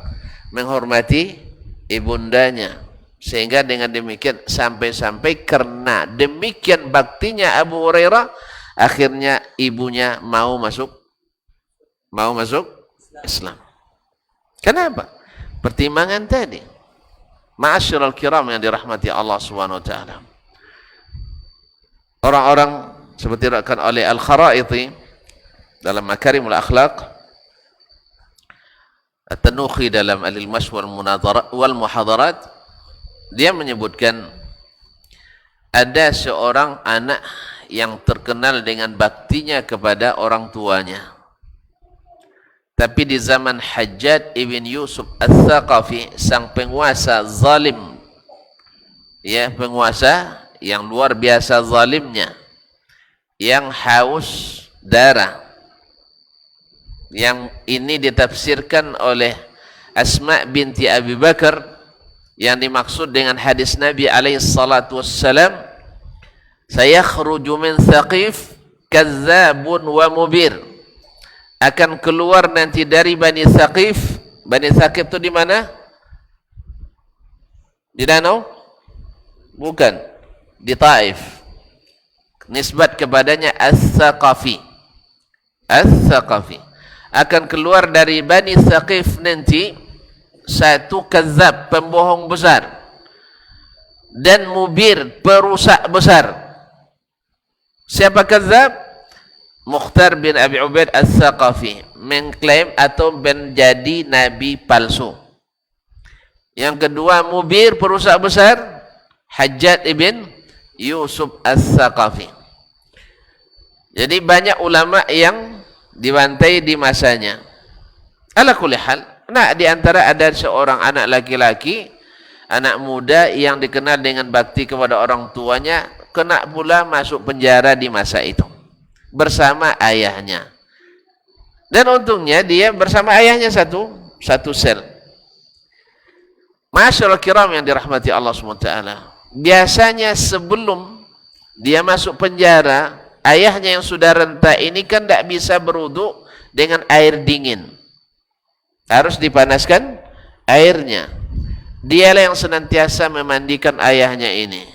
menghormati ibundanya, sehingga dengan demikian sampai-sampai karena demikian baktinya Abu Hurairah, akhirnya ibunya mau masuk Islam. Kenapa? Pertimbangan tadi. Ma'asyiral kiram yang dirahmati Allah Subhanahu wa taala. Orang-orang seperti dikatakan oleh Al-Kharaiti dalam Makarimul Akhlaq, At-Tanukhi dalam Al-Ilmash wal Muhadarat, dia menyebutkan ada seorang anak yang terkenal dengan baktinya kepada orang tuanya. Tapi di zaman Hajjaj ibn Yusuf Al-Thaqafi, sang penguasa zalim, ya, penguasa yang luar biasa zalimnya, yang haus darah, yang ini ditafsirkan oleh Asma binti Abi Bakar, yang dimaksud dengan hadis Nabi alaihi salatu wassalam, sayakhruju min Thaqif kazzabun wa mubir, akan keluar nanti dari Bani Thaqif. Bani Thaqif itu di mana? Di danau? Bukan, di Taif. Nisbat kepadanya As-Thaqafi. As-Thaqafi. Akan keluar dari Bani Thaqif nanti satu kazzab, pembohong besar, dan mubir, perusak besar. Siapa kazzab? Mukhtar bin Abi Ubaid Al-Thaqafi, mengklaim atau menjadi nabi palsu. Yang kedua, mubir, perusak besar, Hajjaj ibn Yusuf Al-Thaqafi. Jadi banyak ulama yang dibantai di masanya. Ala kulli hal, nah di antara ada seorang anak laki-laki, anak muda yang dikenal dengan bakti kepada orang tuanya, kena pula masuk penjara di masa itu bersama ayahnya. Dan untungnya dia bersama ayahnya satu sel. Masyaallah kiram yang dirahmati Allah SWT. Biasanya sebelum dia masuk penjara, ayahnya yang sudah renta ini kan tidak bisa berwudu dengan air dingin. Harus dipanaskan airnya. Dialah yang senantiasa memandikan ayahnya ini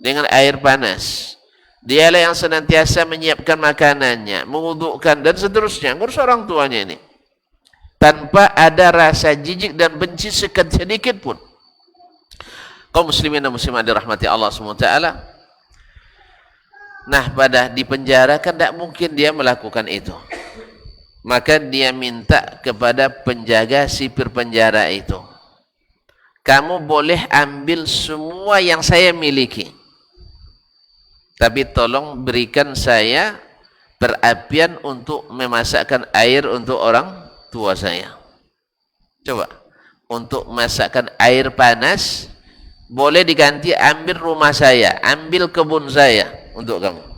dengan air panas. Dialah yang senantiasa menyiapkan makanannya, mewudukkan dan seterusnya, ngurus orang tuanya ini. Tanpa ada rasa jijik dan benci sedikit pun. Kaum muslimin dan muslimat dirahmati Allah SWT. Nah, pada di penjara kan tidak mungkin dia melakukan itu. Maka dia minta kepada penjaga sipir penjara itu, kamu boleh ambil semua yang saya miliki, tapi tolong berikan saya perapian untuk memasakkan air untuk orang tua saya. Coba, untuk masakkan air panas boleh diganti ambil rumah saya, ambil kebun saya untuk kamu.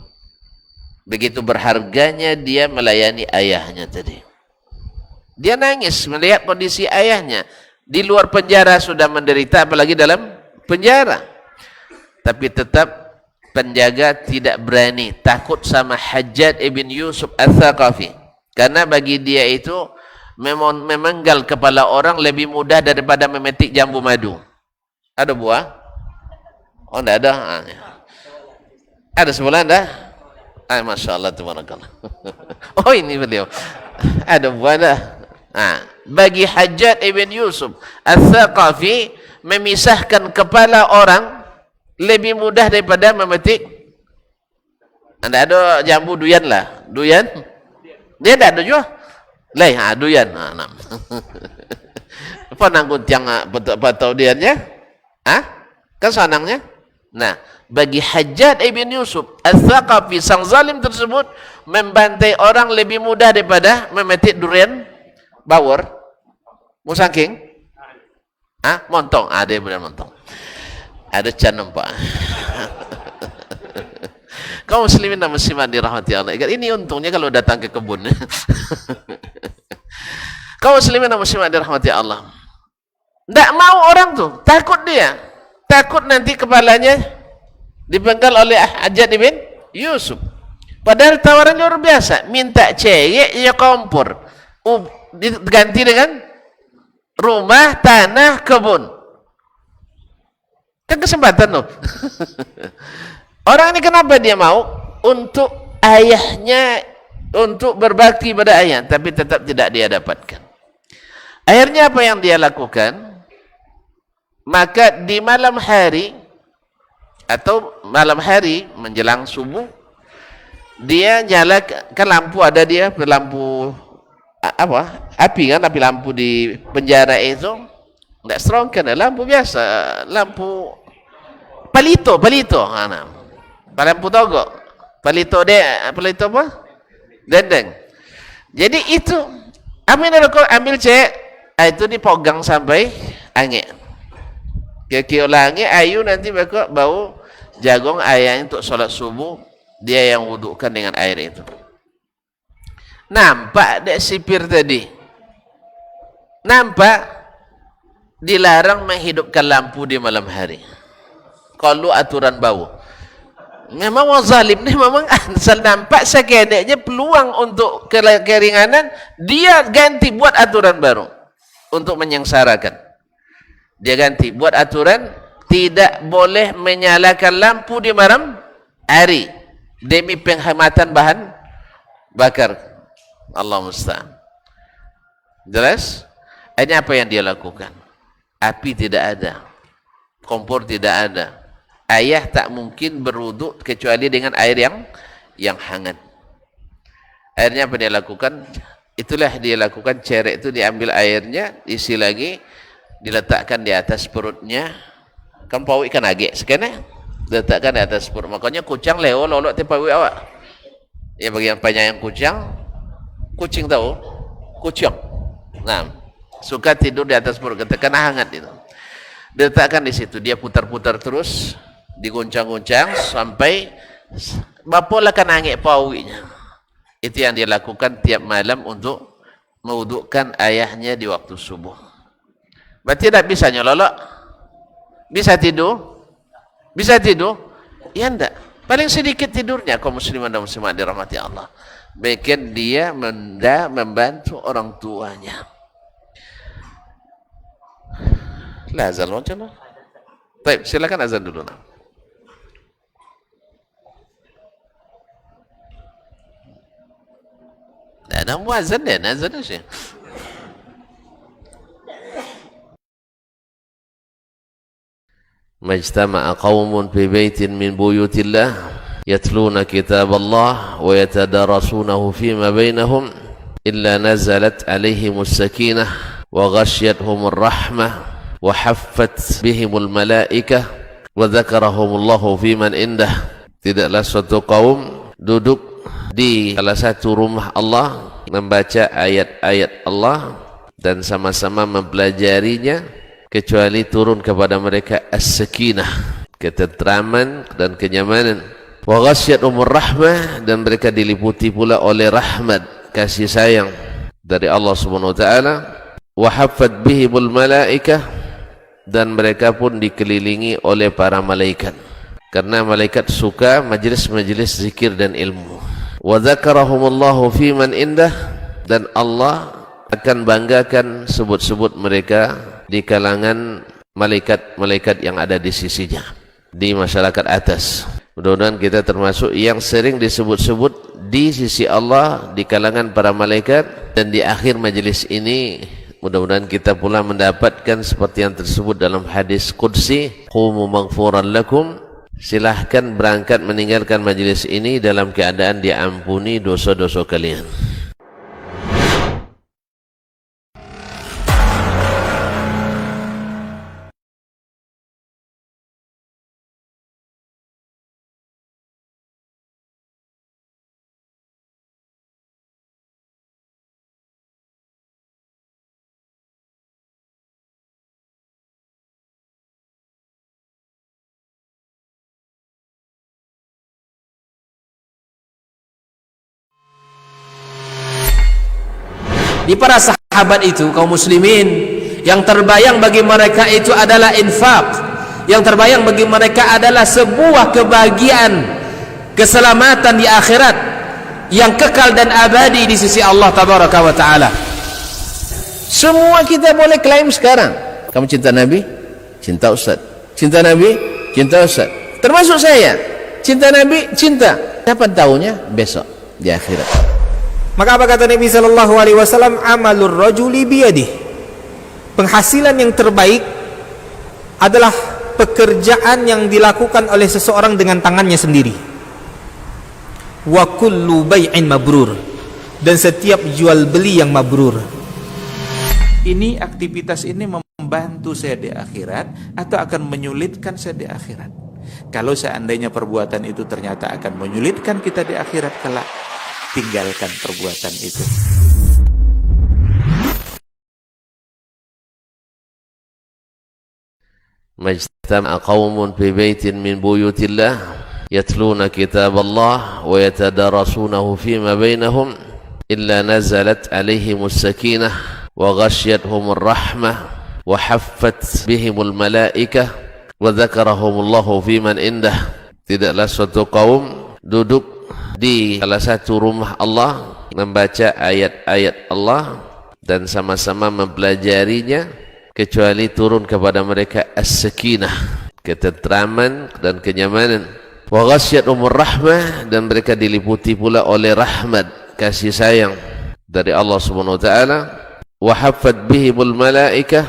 Begitu berharganya dia melayani ayahnya tadi. Dia nangis melihat kondisi ayahnya di luar penjara sudah menderita, apalagi dalam penjara. Tapi tetap penjaga tidak berani, takut sama Hajjaj ibn Yusuf Al-Thaqafi. Karena bagi dia itu memenggal kepala orang lebih mudah daripada memetik jambu madu. Ada buah? Oh, tidak ada. Ada sebelah dah? Masya Allah, tabarakallah. Oh, ini beliau. Ada buah dah. Bagi Hajjaj ibn Yusuf Al-Thaqafi, memisahkan kepala orang lebih mudah daripada memetik. Anda ada jambu duyan lah. Duyan? Dia tidak ada juga. Lain, duyan. Apa nanggut yang patau diannya? Kan sanangnya? Nah, bagi Hajjaj ibn Yusuf Al-Thaqafi, sang zalim tersebut membantai orang lebih mudah daripada memetik durian bawor. Musangking? Montong. Ada yang montong. Ada can nampak. Kaum muslimin dan muslimat dirahmati Allah. Ini untungnya kalau datang ke kebun. Kaum muslimin dan muslimat dirahmati Allah. Tidak mau orang tuh, takut dia. Takut nanti kepalanya dipenggal oleh Hajjaj ibn Yusuf. Padahal tawaran luar biasa, minta cewek ya kompor, diganti dengan rumah, tanah, kebun. Kan kesempatan loh. Orang ini kenapa dia mau? Untuk ayahnya, untuk berbakti pada ayah, tapi tetap tidak dia dapatkan. Akhirnya apa yang dia lakukan? Maka di malam hari atau malam hari menjelang subuh, dia nyalakan lampu. Ada dia lampu api kan, api lampu di penjara itu tidak strong kan, lampu biasa, lampu palito, lampu togok, palito apa, dendeng. Jadi itu ambil cek, itu dipegang sampai angin. Kira-kira langit ayu nanti bakal bau jagung ayam untuk solat subuh, dia yang wudukkan dengan air itu. Nampak dek sipir tadi, nampak dilarang menghidupkan lampu di malam hari kalau aturan bau. Memang orang zalim ni memang asal nampak sekedeknya peluang untuk keringanan, dia ganti buat aturan baru untuk menyengsarakan. Dia ganti buat aturan tidak boleh menyalakan lampu di malam hari demi penghematan bahan bakar. Allah musta'an. Jelas? Ini apa yang dia lakukan? Api tidak ada, kompor tidak ada. Ayah tak mungkin berwuduk kecuali dengan air yang hangat. Airnya apa dia lakukan? Itulah dia lakukan, cerek itu diambil airnya, isi lagi, diletakkan di atas perutnya. Kan pawi kan agak sekena, letakkan di atas perut. Makanya kucang lewat lolok te pawi awak. Ya bagi yang penyayang kucang, Kucing tahu? Kucing. Nah, suka tidur di atas perut kita karena hangat itu. Diletakkan di situ, dia putar-putar terus, diguncang-guncang sampai bapolah kan angin pawinya. Itu yang dia lakukan tiap malam untuk mewudukkan ayahnya di waktu subuh. Berarti tidak bisa nyolok? Bisa tidur? Bisa tidur? Ya enggak. Paling sedikit tidurnya kaum musliman dan muslimat dirahmati Allah. Bahkan dia membantu orang tuanya. La azan wajah. Baik, silakan azan dulu. Ada muazan ya, azan sih. Majtama'a qaumun fi baitin min buyutillah yatluna kitab Allah wa yatadarasunahu fima bainahum illa nazalat alaihimus sakinah wa ghashiyatuhumur rahmah wa haffat bihimul malaikah wa dzakarahumullahu fiman indah. Tidaklah suatu kaum duduk di salah satu rumah Allah membaca ayat-ayat Allah dan sama-sama mempelajarinya kecuali turun kepada mereka as-sakinah, ketentraman dan kenyamanan. Wa ghasyiyatuhumur rahmah, dan mereka diliputi pula oleh rahmat, kasih sayang dari Allah Subhanahu wa taala. Wa haffat bihimul malaikah, dan mereka pun dikelilingi oleh para malaikat. Karena malaikat suka majlis-majlis zikir dan ilmu. Wa dzakarahumullahu fiman indah, dan Allah akan banggakan sebut-sebut mereka di kalangan malaikat-malaikat yang ada di sisinya, di masyarakat atas. Mudah-mudahan kita termasuk yang sering disebut-sebut di sisi Allah, di kalangan para malaikat. Dan di akhir majelis ini mudah-mudahan kita pula mendapatkan seperti yang tersebut dalam hadis qudsi, qumu maghfuran lakum, silahkan berangkat meninggalkan majelis ini dalam keadaan diampuni dosa-dosa kalian. Di para sahabat itu, kaum muslimin, yang terbayang bagi mereka itu adalah infak, yang terbayang bagi mereka adalah sebuah kebahagiaan, keselamatan di akhirat yang kekal dan abadi di sisi Allah tabaraka wa taala. Semua kita boleh klaim sekarang, kamu cinta Nabi, cinta Ustaz. Cinta Nabi, cinta Ustaz. Termasuk saya, cinta Nabi, cinta. Dapat tahunya besok di akhirat. Maka apa kata Nabi sallallahu alaihi wasallam? Amalur rajuli biyadih. Penghasilan yang terbaik adalah pekerjaan yang dilakukan oleh seseorang dengan tangannya sendiri. Wa kullu bai'in mabrur, dan setiap jual beli yang mabrur. Ini aktivitas ini membantu saya di akhirat atau akan menyulitkan saya di akhirat? Kalau seandainya perbuatan itu ternyata akan menyulitkan kita di akhirat kelak, tinggalkan perbuatan itu. Majtama'a qaumun fi baitin min buyutillah yatluna kitab Allah wa yatadarasunahu fima bainahum illa nazalat alaihimus sakinah wa ghashiyatuhumur rahmah wa haffat bihimul malaikah wa dzakarahumullahu fiman indah. Tidaklah suatu kaum duduk di salah satu rumah Allah membaca ayat-ayat Allah dan sama-sama mempelajarinya kecuali turun kepada mereka as-sakinah, ketentraman dan kenyamanan. Wa ghasyiyatuhumur rahmah, dan mereka diliputi pula oleh rahmat, kasih sayang dari Allah Subhanahu wa taala. Wa haffat bihimul malaikah,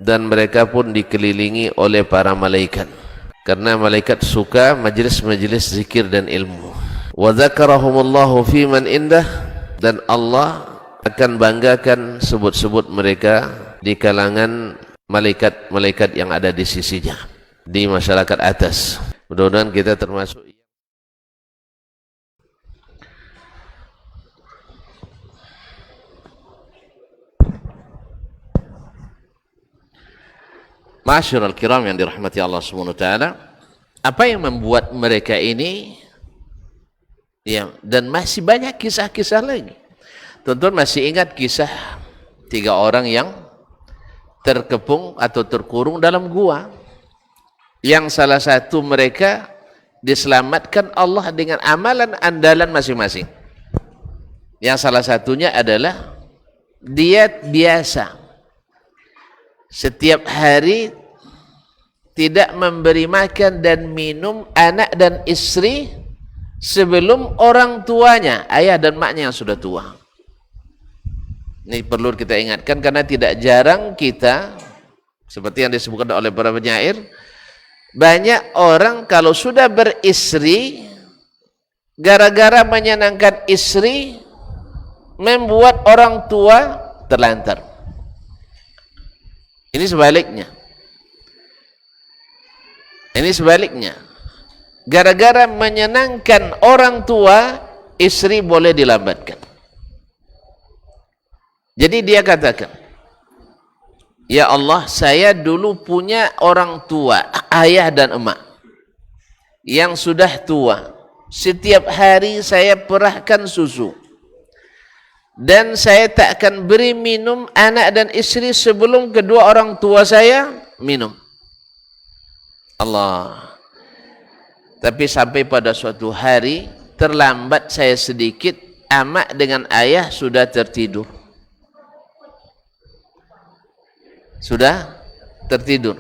dan mereka pun dikelilingi oleh para malaikat. Karena malaikat suka majlis-majlis zikir dan ilmu. Wa dzakarahumullahu fiman indah, dan Allah akan banggakan sebut-sebut mereka di kalangan malaikat-malaikat yang ada di sisinya, di masyarakat atas. Mudah-mudahan kita termasuk. Ma'asyiral kiram yang dirahmati Allah Subhanahu wa taala, apa yang membuat mereka ini ya, dan masih banyak kisah-kisah lagi. Tuan-tuan masih ingat kisah 3 orang yang terkepung atau terkurung dalam gua, yang salah satu mereka diselamatkan Allah dengan amalan andalan masing-masing. Yang salah satunya adalah diet biasa, setiap hari tidak memberi makan dan minum anak dan istri sebelum orang tuanya, ayah dan maknya yang sudah tua. Ini perlu kita ingatkan, karena tidak jarang kita, seperti yang disebutkan oleh para penyair, banyak orang kalau sudah beristri, gara-gara menyenangkan istri, membuat orang tua terlantar. Ini sebaliknya. Ini sebaliknya. Gara-gara menyenangkan orang tua, istri boleh dilambatkan. Jadi dia katakan, ya Allah, saya dulu punya orang tua, ayah dan emak, yang sudah tua. Setiap hari saya perahkan susu, dan saya tak akan beri minum anak dan istri sebelum kedua orang tua saya minum. Allah. Tapi sampai pada suatu hari, terlambat saya sedikit, emak dengan ayah sudah tertidur. Sudah tertidur.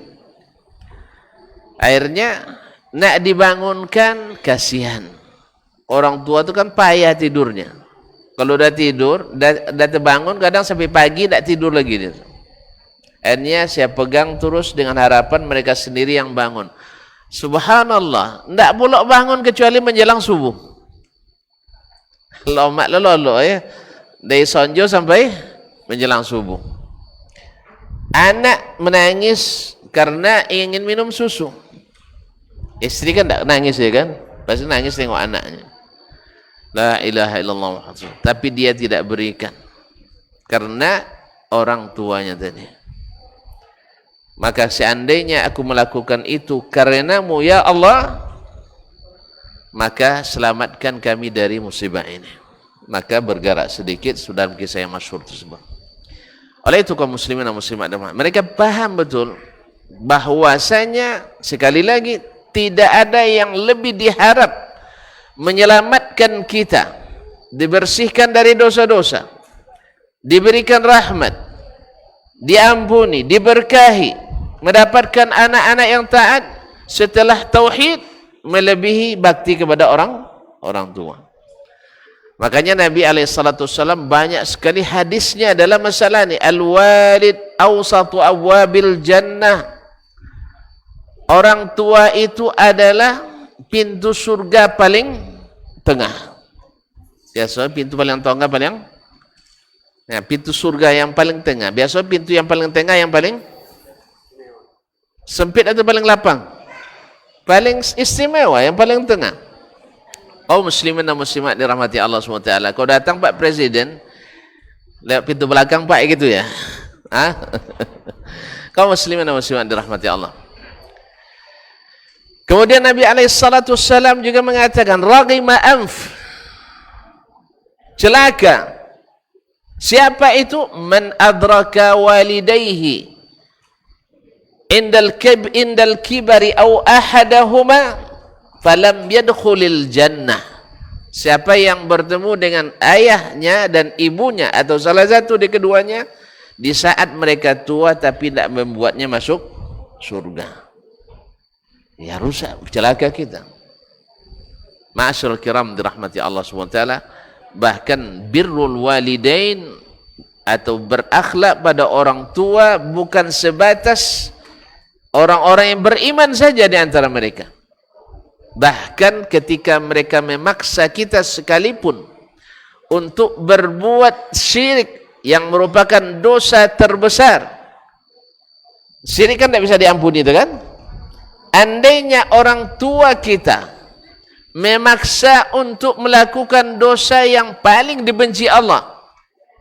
Akhirnya nak dibangunkan, kasihan. Orang tua itu kan payah tidurnya. Kalau udah tidur, dah terbangun, kadang sampai pagi tak tidur lagi dia. Akhirnya saya pegang terus dengan harapan mereka sendiri yang bangun. Subhanallah, tidak boleh bangun kecuali menjelang subuh. Lomak lolo ya, dari sonjo sampai menjelang subuh. Anak menangis karena ingin minum susu. Istri kan tak nangis ya kan? Pasti nangis tengok anaknya. La ilaha illallah Muhammad. Tapi dia tidak berikan karena orang tuanya tadi. Maka seandainya aku melakukan itu karenamu ya Allah, maka selamatkan kami dari musibah ini. Maka bergerak sedikit dalam kisah yang masyhur tersebut. Oleh itu kaum muslimin dan muslimat, mereka paham betul bahwasanya sekali lagi tidak ada yang lebih diharap menyelamatkan kita, dibersihkan dari dosa-dosa, diberikan rahmat, diampuni, diberkahi, mendapatkan anak-anak yang taat setelah tauhid, melebihi bakti kepada orang tua. Makanya Nabi SAW banyak sekali hadisnya dalam masalah ini. Al-walid awsatu awwabil jannah. Orang tua itu adalah pintu surga paling tengah. Biasa pintu paling tengah paling, ya, pintu surga yang paling tengah. Biasa pintu yang paling tengah yang paling sempit atau paling lapang? Paling istimewa yang paling tengah. Oh muslimin dan muslimat dirahmati Allah SWT. Kau datang Pak Presiden lewat pintu belakang Pak gitu ya. Kau muslimin dan muslimat dirahmati Allah. Kemudian Nabi SAW juga mengatakan, raghima anf, celaka siapa itu, man adraka walidayhi indal kibari au ahadahuma falam yadkhulil jannah. Siapa yang bertemu dengan ayahnya dan ibunya atau salah satu di keduanya di saat mereka tua tapi tidak membuatnya masuk surga, ya rusak, celaka kita. Ma'asyiral kiram dirahmati Allah SWT. Bahkan birrul walidain atau berakhlak pada orang tua bukan sebatas orang-orang yang beriman saja di antara mereka. Bahkan ketika mereka memaksa kita sekalipun untuk berbuat syirik yang merupakan dosa terbesar. Syirik kan tidak bisa diampuni itu kan? Andainya orang tua kita memaksa untuk melakukan dosa yang paling dibenci Allah,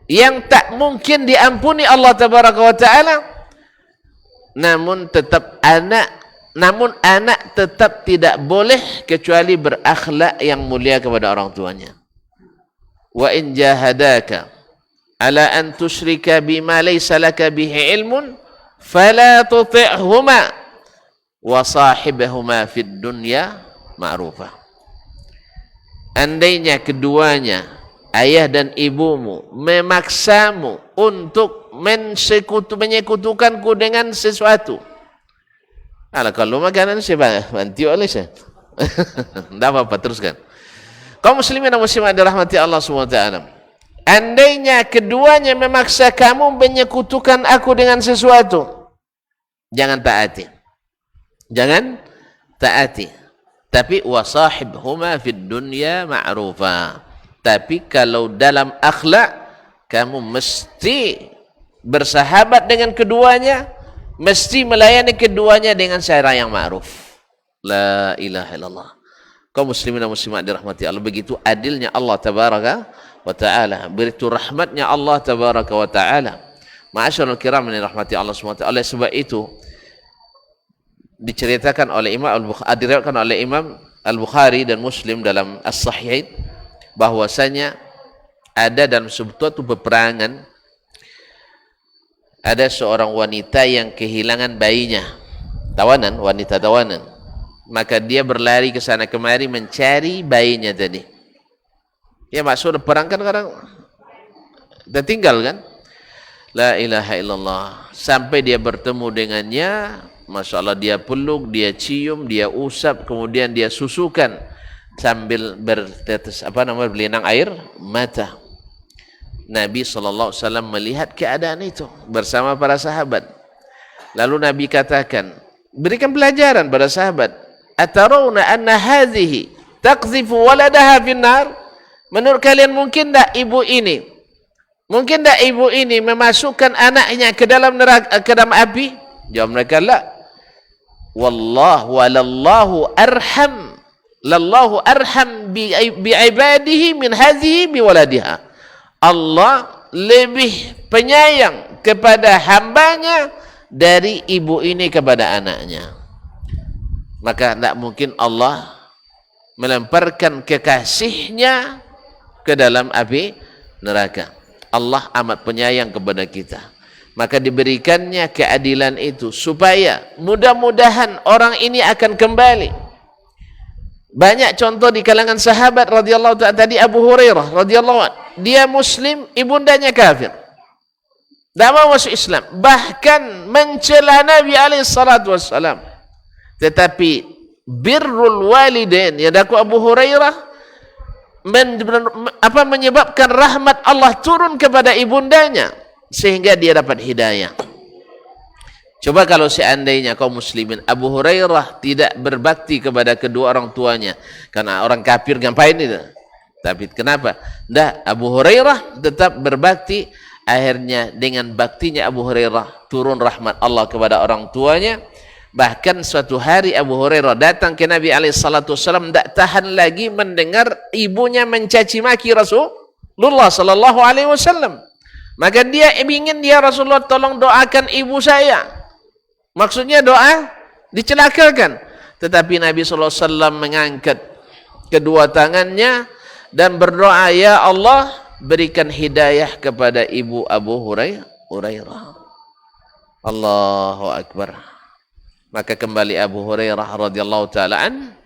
yang tak mungkin diampuni Allah Tabaraka wa Ta'ala, namun anak tetap tidak boleh kecuali berakhlak yang mulia kepada orang tuanya. Wa in jahadaka ala an tusyrika bima laysa laka bihi ilmun fala tuti'huma wa sahibhuma fid dunya ma'rufa. Andainya keduanya, ayah dan ibumu, memaksamu untuk menyekutukanku dengan sesuatu. Kalau makanan saya bantu oleh saya. Tidak apa-apa, teruskan. Kaum muslimin dan muslimat dirahmati Allah SWT. Andainya keduanya memaksa kamu menyekutukan aku dengan sesuatu, jangan taati. Jangan taati. Tapi wasahibhuma fid dunya ma'rufa. Tapi kalau dalam akhlak kamu mesti bersahabat dengan keduanya, mesti melayani keduanya dengan cara yang ma'ruf. La ilaha illallah. Kaum muslimin dan muslimat dirahmati Allah, begitu adilnya Allah tabaraka wa taala, begitu rahmatnya Allah tabaraka wa taala. Ma'asyiral kiram yang dirahmati Allah SWT. Oleh sebab itu diceritakan oleh diriwayatkan oleh Imam Al-Bukhari dan Muslim dalam As-Sahihain bahwasanya ada dalam suatu peperangan ada seorang wanita yang kehilangan bayinya, wanita tawanan. Maka dia berlari ke sana kemari mencari bayinya tadi. Ya maksud perang kan kadang tertinggal kan? La ilaha illallah. Sampai dia bertemu dengannya, Masya Allah, dia peluk, dia cium, dia usap, kemudian dia susukan sambil bertetes berlinang air mata. Nabi SAW melihat keadaan itu bersama para sahabat. Lalu Nabi katakan, berikan pelajaran pada sahabat. Atarawna anna hadhihi taqdhifu waladaha finnar? Menurut kalian mungkin tak ibu ini memasukkan anaknya ke dalam neraka, ke dalam api? Jawab mereka, la. Wallahu arham bi'ibadihi min hadhihi biwaladiha. Allah lebih penyayang kepada hambanya dari ibu ini kepada anaknya. Maka tidak mungkin Allah melemparkan kekasihnya ke dalam api neraka. Allah amat penyayang kepada kita. Maka diberikannya keadilan itu supaya mudah-mudahan orang ini akan kembali. Banyak contoh di kalangan sahabat radhiyallahu ta'ala. Tadi Abu Hurairah radhiyallahu anhu, dia muslim, ibundanya kafir, tidak mau masuk Islam, bahkan mencela Nabi alaihi salatu wassalam. Tetapi birrul walidain, ya daku Abu Hurairah, menyebabkan rahmat Allah turun kepada ibundanya sehingga dia dapat hidayah. Coba kalau seandainya kaum muslimin, Abu Hurairah tidak berbakti kepada kedua orang tuanya, karena orang kafir ngapain itu? Tapi kenapa? Abu Hurairah tetap berbakti. Akhirnya dengan baktinya Abu Hurairah turun rahmat Allah kepada orang tuanya. Bahkan suatu hari Abu Hurairah datang ke Nabi SAW, tidak tahan lagi mendengar ibunya mencaci maki Rasulullah SAW. Maka dia ingin, ya Rasulullah, tolong doakan ibu saya. Maksudnya doa dicelakakan. Tetapi Nabi SAW mengangkat kedua tangannya dan berdoa, ya Allah, berikan hidayah kepada ibu Abu Hurairah. Allahu Akbar. Maka kembali Abu Hurairah radhiyallahu ta'ala an,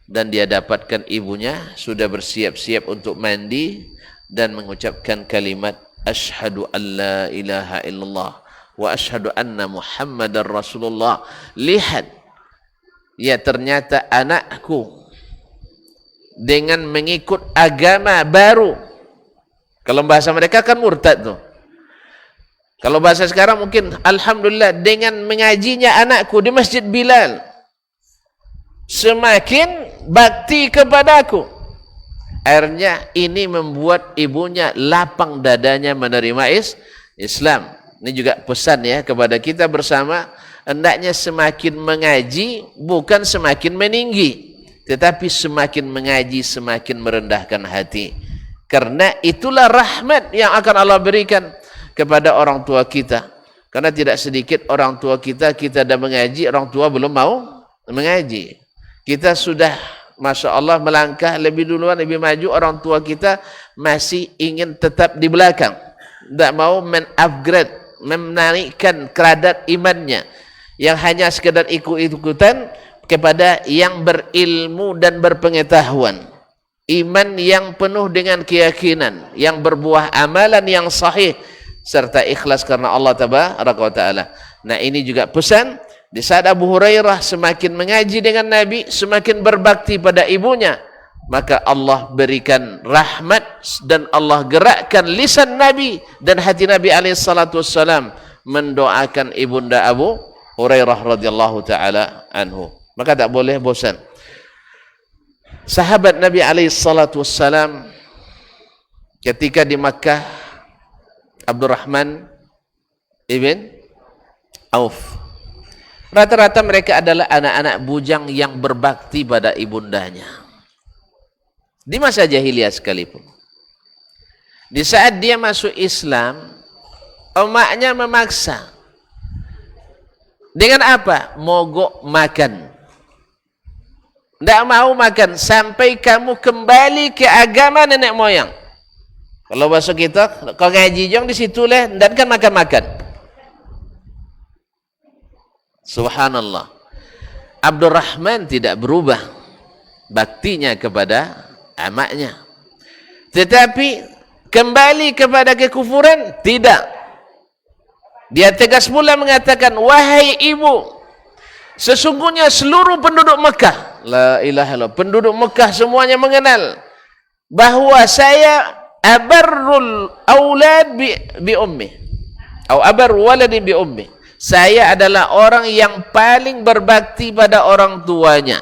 dan dia dapatkan ibunya sudah bersiap-siap untuk mandi dan mengucapkan kalimat asyhadu an la ilaha illallah wa asyhadu anna Muhammadar Rasulullah. Lihat, ya ternyata anakku dengan mengikut agama baru. Kalau bahasa mereka kan murtad tuh. Kalau bahasa sekarang mungkin alhamdulillah, dengan mengajinya anakku di Masjid Bilal semakin bakti kepadaku. Akhirnya ini membuat ibunya lapang dadanya menerima Islam. Ini juga pesan ya kepada kita bersama, hendaknya semakin mengaji bukan semakin meninggi, tetapi semakin mengaji semakin merendahkan hati. Karena itulah rahmat yang akan Allah berikan kepada orang tua kita. Karena tidak sedikit orang tua kita dah mengaji, orang tua belum mau mengaji. Kita sudah, Masya Allah, melangkah lebih duluan, lebih maju, orang tua kita masih ingin tetap di belakang. Tidak mau men-upgrade, menaikkan kadar imannya. Yang hanya sekedar ikut-ikutan kepada yang berilmu dan berpengetahuan. Iman yang penuh dengan keyakinan, yang berbuah amalan yang sahih, serta ikhlas karena Allah Tabaraka wa Ta'ala. Nah, ini juga pesan di saat Abu Hurairah semakin mengaji dengan Nabi, semakin berbakti pada ibunya, maka Allah berikan rahmat dan Allah gerakkan lisan Nabi dan hati Nabi SAW mendoakan ibunda Abu Hurairah radhiyallahu taala anhu. Maka tak boleh bosan. Sahabat Nabi SAW ketika di Makkah, Abdurrahman ibn Auf, rata-rata mereka adalah anak-anak bujang yang berbakti pada ibundanya. Di masa jahiliyah sekalipun. Di saat dia masuk Islam, emaknya memaksa. Dengan apa? Mogok makan. Tidak mau makan sampai kamu kembali ke agama nenek moyang. Kalau bahasa kita, kau ngaji jong di situ leh, dan kan makan-makan. Subhanallah. Abdurrahman tidak berubah baktinya kepada amaknya. Tetapi kembali kepada kekufuran, tidak. Dia tegas pula mengatakan, wahai ibu, sesungguhnya seluruh penduduk Mekah, la ilaha illallah, penduduk Mekah semuanya mengenal bahwa saya abarrul aulad bi ummi atau abar waladi bi ummi. Saya adalah orang yang paling berbakti pada orang tuanya.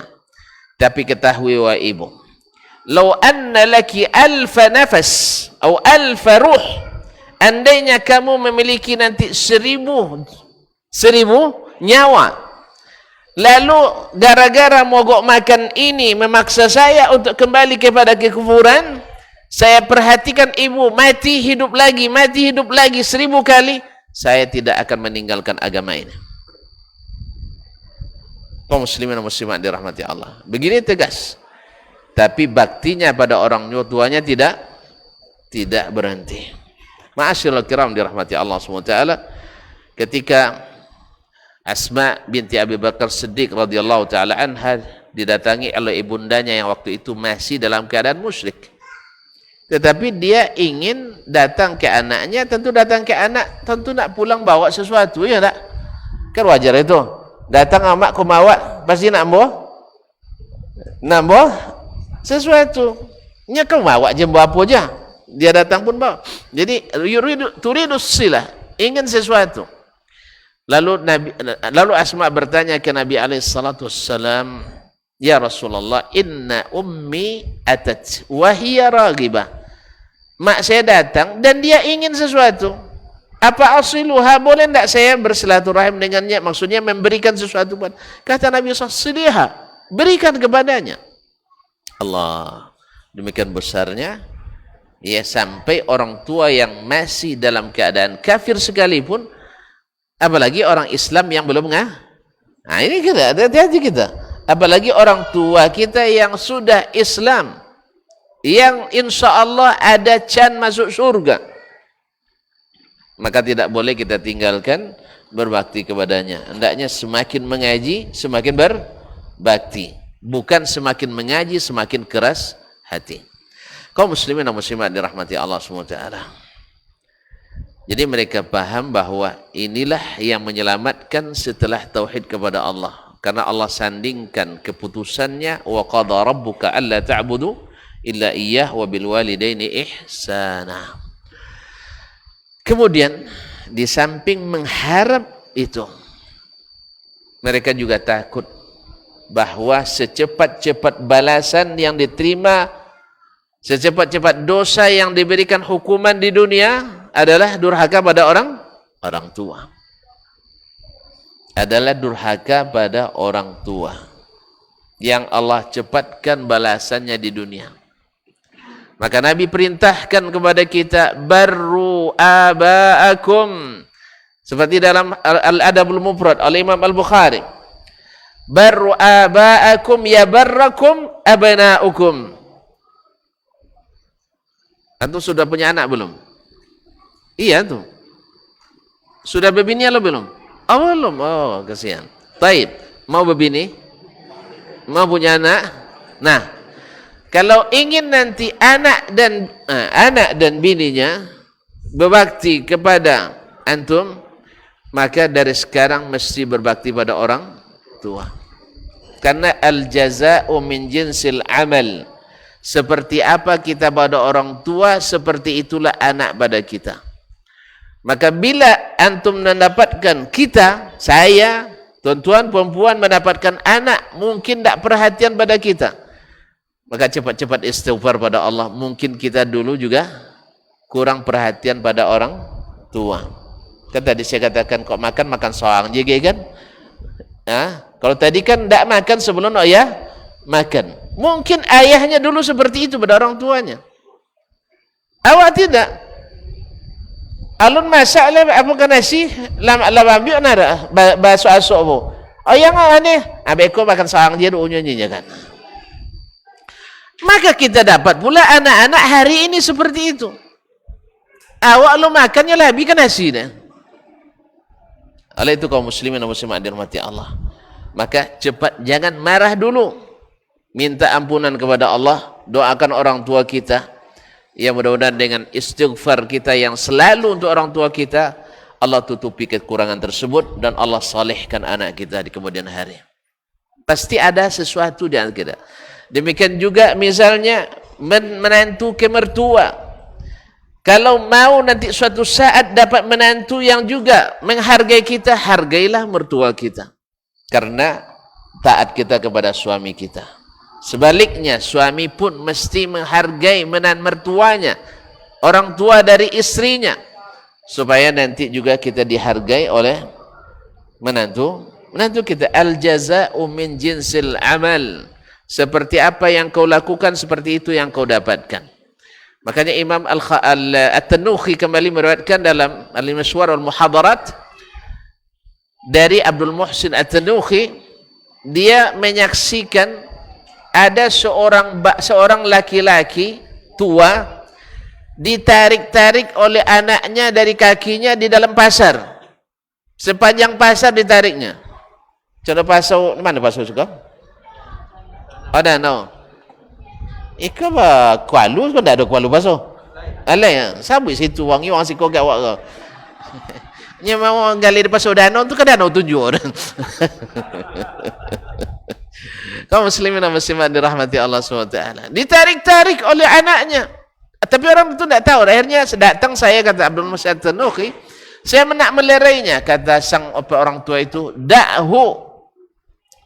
Tapi ketahui wa ibu, law anna laki alfa nafas atau alfa ruh, andainya kamu memiliki nanti seribu nyawa, lalu gara-gara mogok makan ini memaksa saya untuk kembali kepada kekufuran, saya perhatikan ibu mati hidup lagi 1000 kali, saya tidak akan meninggalkan agama ini. Kaum muslimin dan muslimat dirahmati Allah. Begini tegas. Tapi baktinya pada orang tuanya tidak berhenti. Ma'asyiral kiram dirahmati Allah SWT. Ketika Asma binti Abi Bakar Siddiq radhiyallahu taala anha didatangi oleh ibundanya yang waktu itu masih dalam keadaan musyrik. Tetapi dia ingin datang ke anaknya, tentu datang ke anak, tentu nak pulang bawa sesuatu, ya tak? Kan wajar itu. Datang amak ku bawa, pasti nak bawa sesuatu. Nya kau bawa je bawa apa aja. Dia datang pun bawa. Jadi turidus silah, ingin sesuatu. Lalu Asma bertanya ke Nabi SAW, ya Rasulullah, inna ummi atat wa hiya raghibah. Mak saya datang dan dia ingin sesuatu. Apa asiluha, boleh tidak saya bersilaturahim dengannya? Maksudnya memberikan sesuatu. Kata Nabi SAW, berikan kepadanya. Allah, demikian besarnya. Ya, sampai orang tua yang masih dalam keadaan kafir sekalipun, apalagi orang Islam yang belum Nah, ini kita, hati-hati kita. Apalagi orang tua kita yang sudah Islam, yang insya Allah ada can masuk surga, maka tidak boleh kita tinggalkan berbakti kepadanya. Hendaknya semakin mengaji, semakin berbakti. Bukan semakin mengaji, semakin keras hati. Kaum muslimin dan muslimat dirahmati Allah SWT. Jadi mereka paham bahwa inilah yang menyelamatkan setelah tauhid kepada Allah. Karena Allah sandingkan keputusannya, wa qada rabbuka alla ta'budu illa iyyah wa bil walidaini ihsana. Kemudian di samping mengharap itu, mereka juga takut bahwa secepat-cepat balasan yang diterima, secepat-cepat dosa yang diberikan hukuman di dunia adalah durhaka pada orang tua. Adalah durhaka pada orang tua yang Allah cepatkan balasannya di dunia. Maka Nabi perintahkan kepada kita, barru aba'akum, Seperti dalam Al-Adabul Mufrad oleh Imam Al-Bukhari, barru aba'akum yabarrakum abna'ukum. Antum sudah punya anak belum? Iya tuh. Sudah berbini atau belum? Oh belum. Oh kasihan. Taib. Mau berbini? Mau punya anak? Nah, kalau ingin nanti anak dan bininya berbakti kepada antum, maka dari sekarang mesti berbakti pada orang tua. Karena al-jaza'u min jinsil amal. Seperti apa kita pada orang tua, seperti itulah anak pada kita. Maka bila antum mendapatkan kita, saya, tuan-tuan, perempuan mendapatkan anak, mungkin tak perhatian pada kita, maka cepat-cepat istighfar pada Allah. Mungkin kita dulu juga kurang perhatian pada orang tua. Kan tadi saya katakan, kok makan soang je kan? Kalau tadi kan tak makan sebelum ayah makan. Mungkin ayahnya dulu seperti itu pada orang tuanya. Awak tidak. Alun masak lah apa kan nasi lam ambil nara baso asok bu. Oh yang aneh, abeko makan soang je unyonya kan. Maka kita dapat pula anak-anak hari ini seperti itu. Awak lu makannya lebih kan nasi dah. Oleh itu kaum muslimin dan muslimat dirahmati Allah, maka cepat jangan marah dulu. Minta ampunan kepada Allah, doakan orang tua kita. Ya mudah-mudahan dengan istighfar kita yang selalu untuk orang tua kita, Allah tutupi kekurangan tersebut dan Allah salihkan anak kita di kemudian hari. Pasti ada sesuatu di antara kita. Demikian juga misalnya menantu ke mertua. Kalau mau nanti suatu saat dapat menantu yang juga menghargai kita, hargailah mertua kita. Karena taat kita kepada suami kita. Sebaliknya, suami pun mesti menghargai mertuanya, orang tua dari istrinya, supaya nanti juga kita dihargai oleh menantu kita. Al-jaza'u min jinsil amal. Seperti apa yang kau lakukan, seperti itu yang kau dapatkan. Makanya Imam At-Tanuhi kembali meriwayatkan dalam Al-Mashwar Al-Muhadarat dari Abdul Muhsin At-Tanuhi, dia menyaksikan ada seorang laki-laki tua ditarik-tarik oleh anaknya dari kakinya di dalam pasar. Sepanjang pasar ditariknya. Contoh pasar, mana pasar juga? Ada no. Ika ba Kuala kan tak ada Kuala pasar. Alai ya, sabut situ wangi orang siko gak awak ke. Nya mau gali di pasar danau tu kan danau tujuh orang. Kaum muslimin dan muslimat dirahmati Allah SWT, ditarik-tarik oleh anaknya, tapi orang itu tidak tahu. Akhirnya datang saya, kata Abdul Musa At-Tanuhi, saya nak melerainya. Kata sang orang tua itu, da'hu,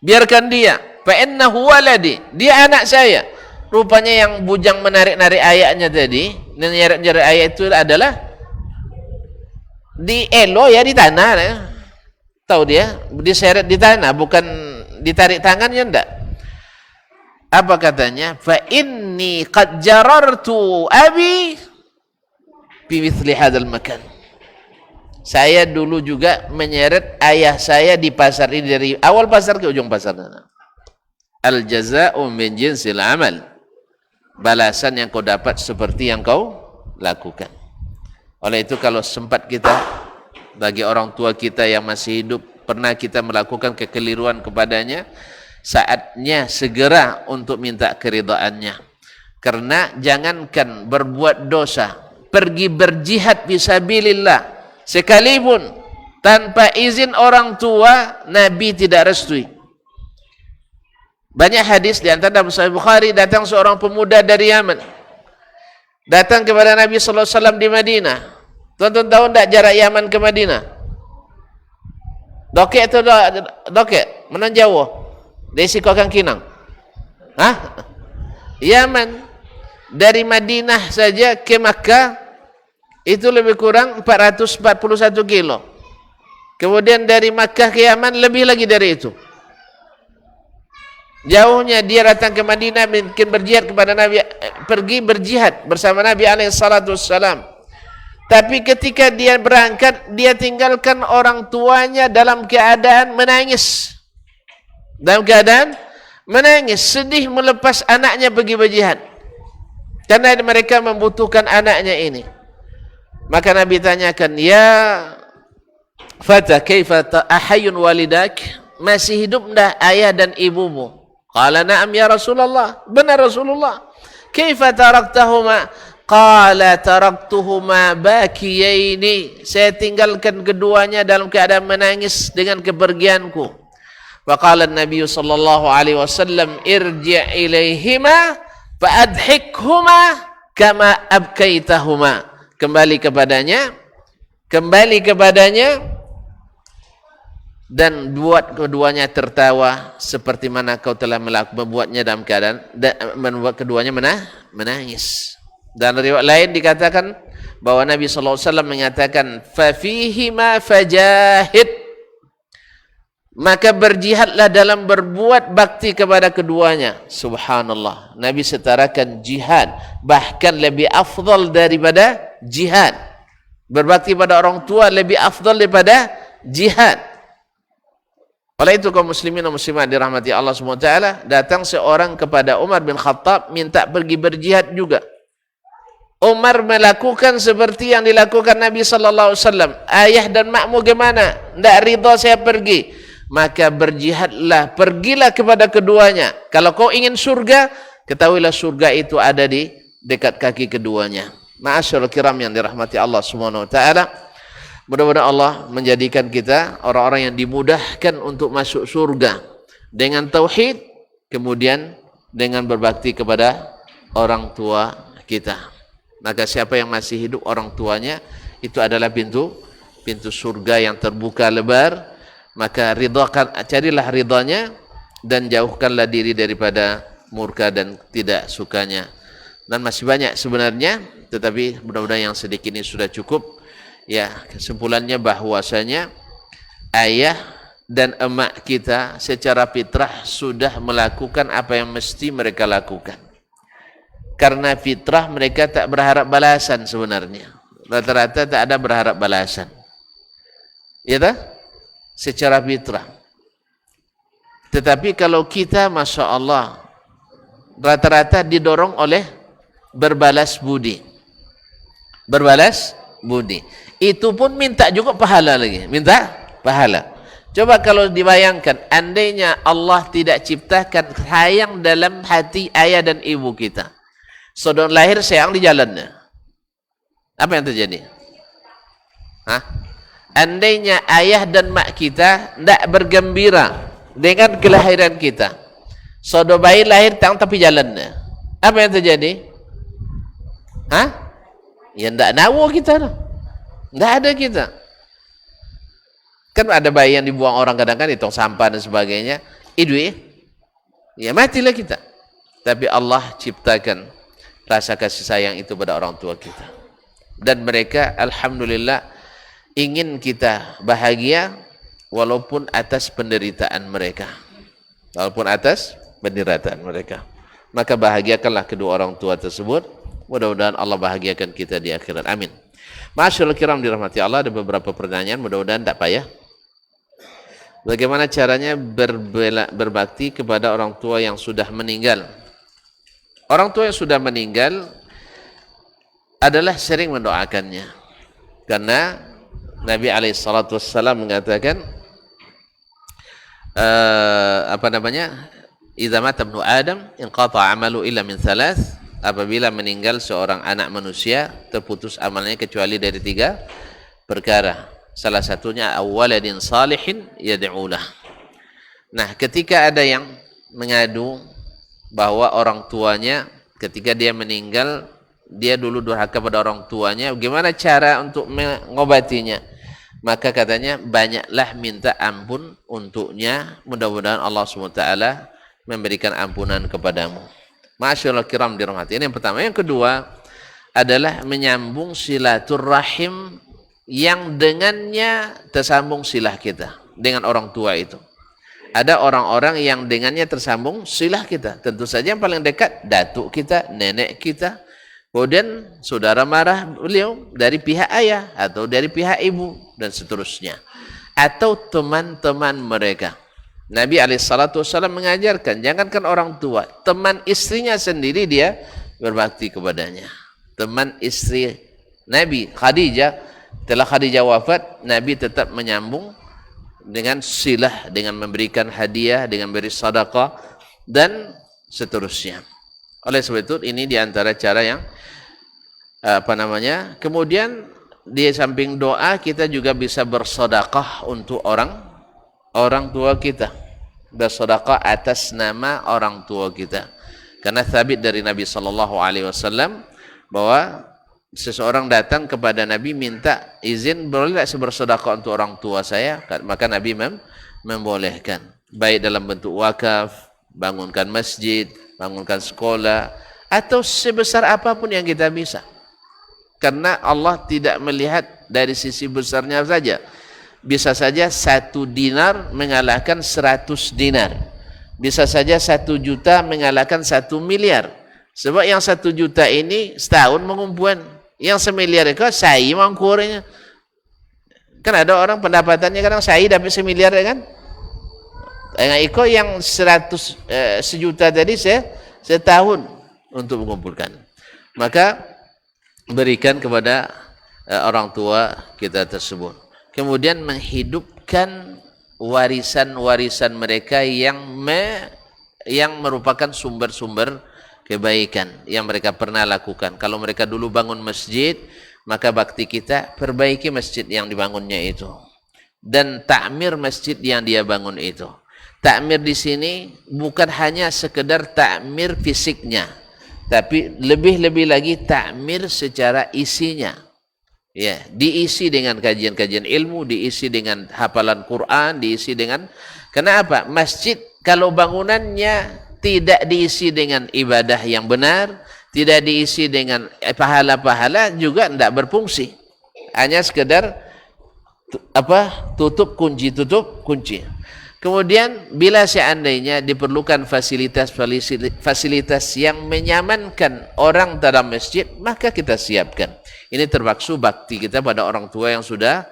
biarkan dia, fa innahu waladi, dia anak saya. Rupanya yang bujang menarik-narik ayaknya tadi, menarik-narik ayak itu adalah di elo ya, di tanah ya. Tahu dia diseret di tanah, bukan ditarik tangannya, enggak. Apa katanya? Fa inni qad jarartu abi fi mithli hadzal makan. Saya dulu juga menyeret ayah saya di pasar ini, dari awal pasar ke ujung pasar. Al jazaa'u min jinsil amal. Balasan yang kau dapat seperti yang kau lakukan. Oleh itu kalau sempat kita, bagi orang tua kita yang masih hidup, pernah kita melakukan kekeliruan kepadanya, saatnya segera untuk minta keridhaannya. Karena jangankan berbuat dosa, pergi berjihad fisabilillah sekalipun tanpa izin orang tua, Nabi tidak restui. Banyak hadis di antara dalam Sahih Bukhari, datang seorang pemuda dari Yaman, datang kepada Nabi sallallahu alaihi wasallam di Madinah. Tuan-tuan tahu tak jarak Yaman ke Madinah? Dokek atau dokek? Mana jauh? Dari Sikokan Kinang. Yaman dari Madinah saja ke Makkah itu lebih kurang 441 kilo. Kemudian dari Makkah ke Yaman lebih lagi dari itu. Jauhnya dia datang ke Madinah, mungkin berjihad kepada Nabi, pergi berjihad bersama Nabi alaihi salatu wassalam. Tapi ketika dia berangkat, dia tinggalkan orang tuanya dalam keadaan menangis. Dalam keadaan menangis, sedih melepas anaknya pergi berjihad. Karena mereka membutuhkan anaknya ini. Maka Nabi tanyakan, ya fata, kaifa ahayyun walidak? Masih hidup dah ayah dan ibumu? Qala na'am ya Rasulullah. Benar Rasulullah. Kaifa taraktahuma? Qala taraktuhuma bakiyaini. Saya tinggalkan keduanya dalam keadaan menangis dengan kepergianku. Wa qala an-nabiy sallallahu alaihi wasallam irji' ilaihima fa adhikhuma kama abkaitahuma. Kembali kepadanya dan buat keduanya tertawa seperti mana kau telah membuatnya dalam keadaan membuat keduanya menangis. Dan riwayat lain dikatakan bahwa Nabi sallallahu alaihi wasallam mengatakan fa fihima fajahid, maka berjihadlah dalam berbuat bakti kepada keduanya. Subhanallah, Nabi setarakan jihad bahkan lebih afdal daripada jihad. Berbakti pada orang tua lebih afdal daripada jihad. Oleh itu kaum muslimin dan muslimat dirahmati Allah SWT, datang seorang kepada Umar bin Khattab minta pergi berjihad juga. Umar melakukan seperti yang dilakukan Nabi sallallahu alaihi wasallam. Ayah dan makmu gimana? Tidak ridha saya pergi. Maka berjihadlah, pergilah kepada keduanya. Kalau kau ingin surga, ketahuilah surga itu ada di dekat kaki keduanya. Ma'asyiral kiram yang dirahmati Allah Subhanahu wa taala. Mudah-mudahan Allah menjadikan kita orang-orang yang dimudahkan untuk masuk surga dengan tauhid, kemudian dengan berbakti kepada orang tua kita. Maka siapa yang masih hidup orang tuanya, itu adalah pintu surga yang terbuka lebar. Maka carilah ridhanya dan jauhkanlah diri daripada murka dan tidak sukanya. Dan masih banyak sebenarnya, tetapi mudah-mudahan yang sedikit ini sudah cukup. Ya, kesimpulannya bahwasanya ayah dan emak kita secara fitrah sudah melakukan apa yang mesti mereka lakukan. Karena fitrah mereka tak berharap balasan sebenarnya. Rata-rata tak ada berharap balasan. Ya tak? Secara fitrah. Tetapi kalau kita, Masya Allah, rata-rata didorong oleh berbalas budi. Berbalas budi. Itu pun minta juga pahala lagi. Minta pahala. Coba kalau dibayangkan, andainya Allah tidak ciptakan sayang dalam hati ayah dan ibu kita. Saudara lahir sayang di jalannya. Apa yang terjadi? Hah? Andainya ayah dan mak kita tidak bergembira dengan kelahiran kita. Saudara bayi lahir tapi jalannya. Apa yang terjadi? Hah? Ya tidak nawa kita lah. Tidak ada kita. Kan ada bayi yang dibuang orang kadang-kadang di tong sampah dan sebagainya. Ya matilah kita. Tapi Allah ciptakan rasa kasih sayang itu pada orang tua kita. Dan mereka alhamdulillah ingin kita bahagia walaupun atas penderitaan mereka. Walaupun atas penderitaan mereka. Maka bahagiakanlah kedua orang tua tersebut. Mudah-mudahan Allah bahagiakan kita di akhirat. Amin. Masyaallah kiram dirahmati Allah, ada beberapa pertanyaan, mudah-mudahan tak payah. Bagaimana caranya berbakti kepada orang tua yang sudah meninggal? Orang tua yang sudah meninggal adalah sering mendoakannya. Karena Nabi SAW mengatakan, "Idza mata ibnu Adam inqata'a 'amalu illa min thalath." Apabila meninggal seorang anak manusia, terputus amalnya kecuali dari 3 perkara. Salah satunya awwaladin salihin yad'ulah. Nah, ketika ada yang mengadu bahwa orang tuanya ketika dia meninggal, dia dulu durhaka pada orang tuanya, bagaimana cara untuk mengobatinya? Maka katanya, banyaklah minta ampun untuknya, mudah-mudahan Allah SWT memberikan ampunan kepadamu. Masyaallah kiram dirahmati. Ini yang pertama. Yang kedua adalah menyambung silaturrahim yang dengannya tersambung silah kita dengan orang tua itu. Ada orang-orang yang dengannya tersambung silah kita. Tentu saja yang paling dekat datuk kita, nenek kita, Kemudian saudara marah beliau dari pihak ayah atau dari pihak ibu dan seterusnya. Atau teman-teman mereka. Nabi SAW mengajarkan, jangankan orang tua, teman istrinya sendiri dia berbakti kepadanya. Teman istri Nabi Khadijah, setelah Khadijah wafat, Nabi tetap menyambung dengan silah, dengan memberikan hadiah, dengan beri sedekah dan seterusnya. Oleh sebab itu ini diantara cara yang kemudian di samping doa kita juga bisa bersedekah untuk orang tua kita, bersedekah atas nama orang tua kita, karena sabit dari Nabi SAW bahwa seseorang datang kepada Nabi minta izin, boleh tak saya bersedekah untuk orang tua saya, maka Nabi membolehkan, baik dalam bentuk wakaf, bangunkan masjid, bangunkan sekolah, atau sebesar apapun yang kita bisa. Karena Allah tidak melihat dari sisi besarnya saja. Bisa saja 1 dinar mengalahkan 100 dinar. Bisa saja 1 juta mengalahkan 1 miliar. Sebab yang 1 juta ini setahun mengumpulkan. Yang 1 miliar itu saya mangkurnya. Kan ada orang pendapatannya kadang saya dapat 1 miliar ya kan? Iko yang 100 sejuta tadi setahun untuk mengumpulkan. Maka berikan kepada orang tua kita tersebut. Kemudian menghidupkan warisan-warisan mereka yang merupakan sumber-sumber kebaikan yang mereka pernah lakukan. Kalau mereka dulu bangun masjid, maka bakti kita perbaiki masjid yang dibangunnya itu dan takmir masjid yang dia bangun itu. Takmir di sini bukan hanya sekedar takmir fisiknya, tapi lebih-lebih lagi takmir secara isinya. Ya, diisi dengan kajian-kajian ilmu, diisi dengan hafalan Quran, diisi dengan, kenapa? Masjid kalau bangunannya tidak diisi dengan ibadah yang benar, tidak diisi dengan pahala-pahala, juga tidak berfungsi. Hanya sekedar tutup kunci. Kemudian bila seandainya diperlukan fasilitas yang menyamankan orang dalam masjid, maka kita siapkan. Ini termaksud bakti kita pada orang tua yang sudah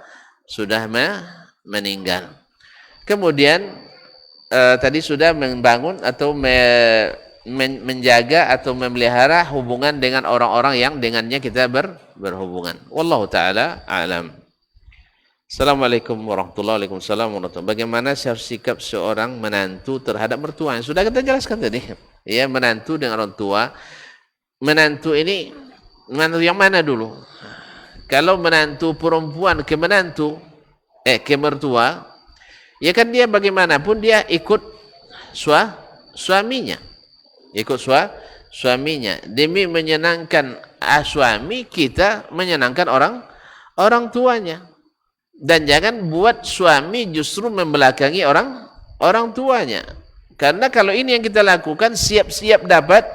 meninggal. Kemudian tadi sudah membangun atau menjaga atau memelihara hubungan dengan orang-orang yang dengannya kita berhubungan. Wallahu taala a'lam. Assalamualaikum warahmatullahi wabarakatuh. Bagaimana sikap seorang menantu terhadap mertua? Yang sudah kita jelaskan tadi. Ya, menantu dengan orang tua. Menantu ini, menantu yang mana dulu? Kalau menantu perempuan ke mertua, ya kan dia bagaimanapun dia ikut suaminya. Ikut suaminya. Demi menyenangkan suami, kita menyenangkan orang tuanya. Dan jangan buat suami justru membelakangi orang tuanya. Karena kalau ini yang kita lakukan, siap-siap dapat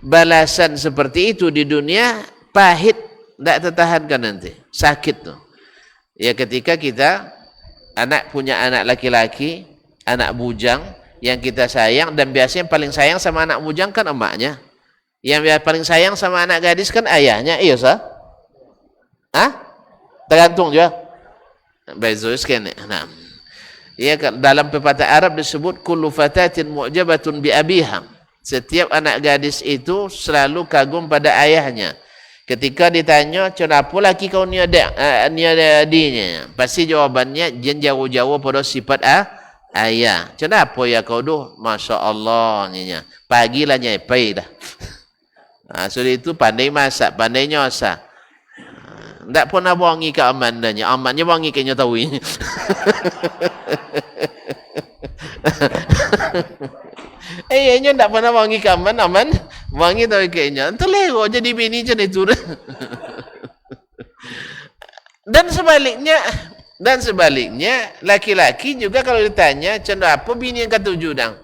balasan seperti itu di dunia, pahit, tidak tertahankan nanti, sakit tuh. Ya, ketika kita punya anak laki-laki, anak bujang yang kita sayang, dan biasanya yang paling sayang sama anak bujang kan emaknya. Yang paling sayang sama anak gadis kan ayahnya, iya sah? Tergantung juga. Nah, ya, dalam pepatah Arab disebut kullu fatatin mu'jabatun bi abiha. Setiap anak gadis itu selalu kagum pada ayahnya. Ketika ditanya, "Kenapa laki kau ni ada adinya?" Pasti jawabannya jauh-jauh pada sifat ayah. "Kenapa ya kau doh? Masya-Allah nya. Pagilah nyepai dah." Sudah itu pandai masak, pandai nyosa. Tak pernah wangi ke amandanya. Amannya wangi kayaknya tahu ini. Nya tak pernah wangi ke aman wangi tahu kayaknya. Terlewat jadi bini macam itu. Dan sebaliknya, laki-laki juga kalau ditanya, "Contoh apa bini yang ketujuh dang?"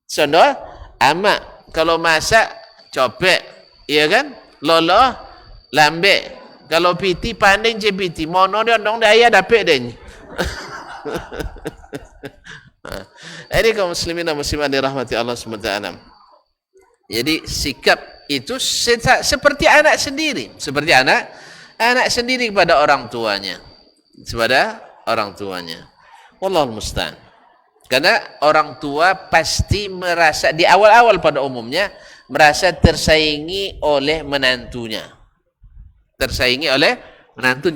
Contoh, amak kalau masak copek, iya kan? Loloh, lambe. Kalau piti pandai je piti, mono dia dong daya dapat deh. Ini kaum muslimin dan muslimat dirahmati Allah SWT. Jadi sikap itu seperti anak sendiri, seperti anak sendiri kepada orang tuanya, Wallahul musta'an. Karena orang tua pasti merasa di awal-awal pada umumnya merasa tersaingi oleh menantunya.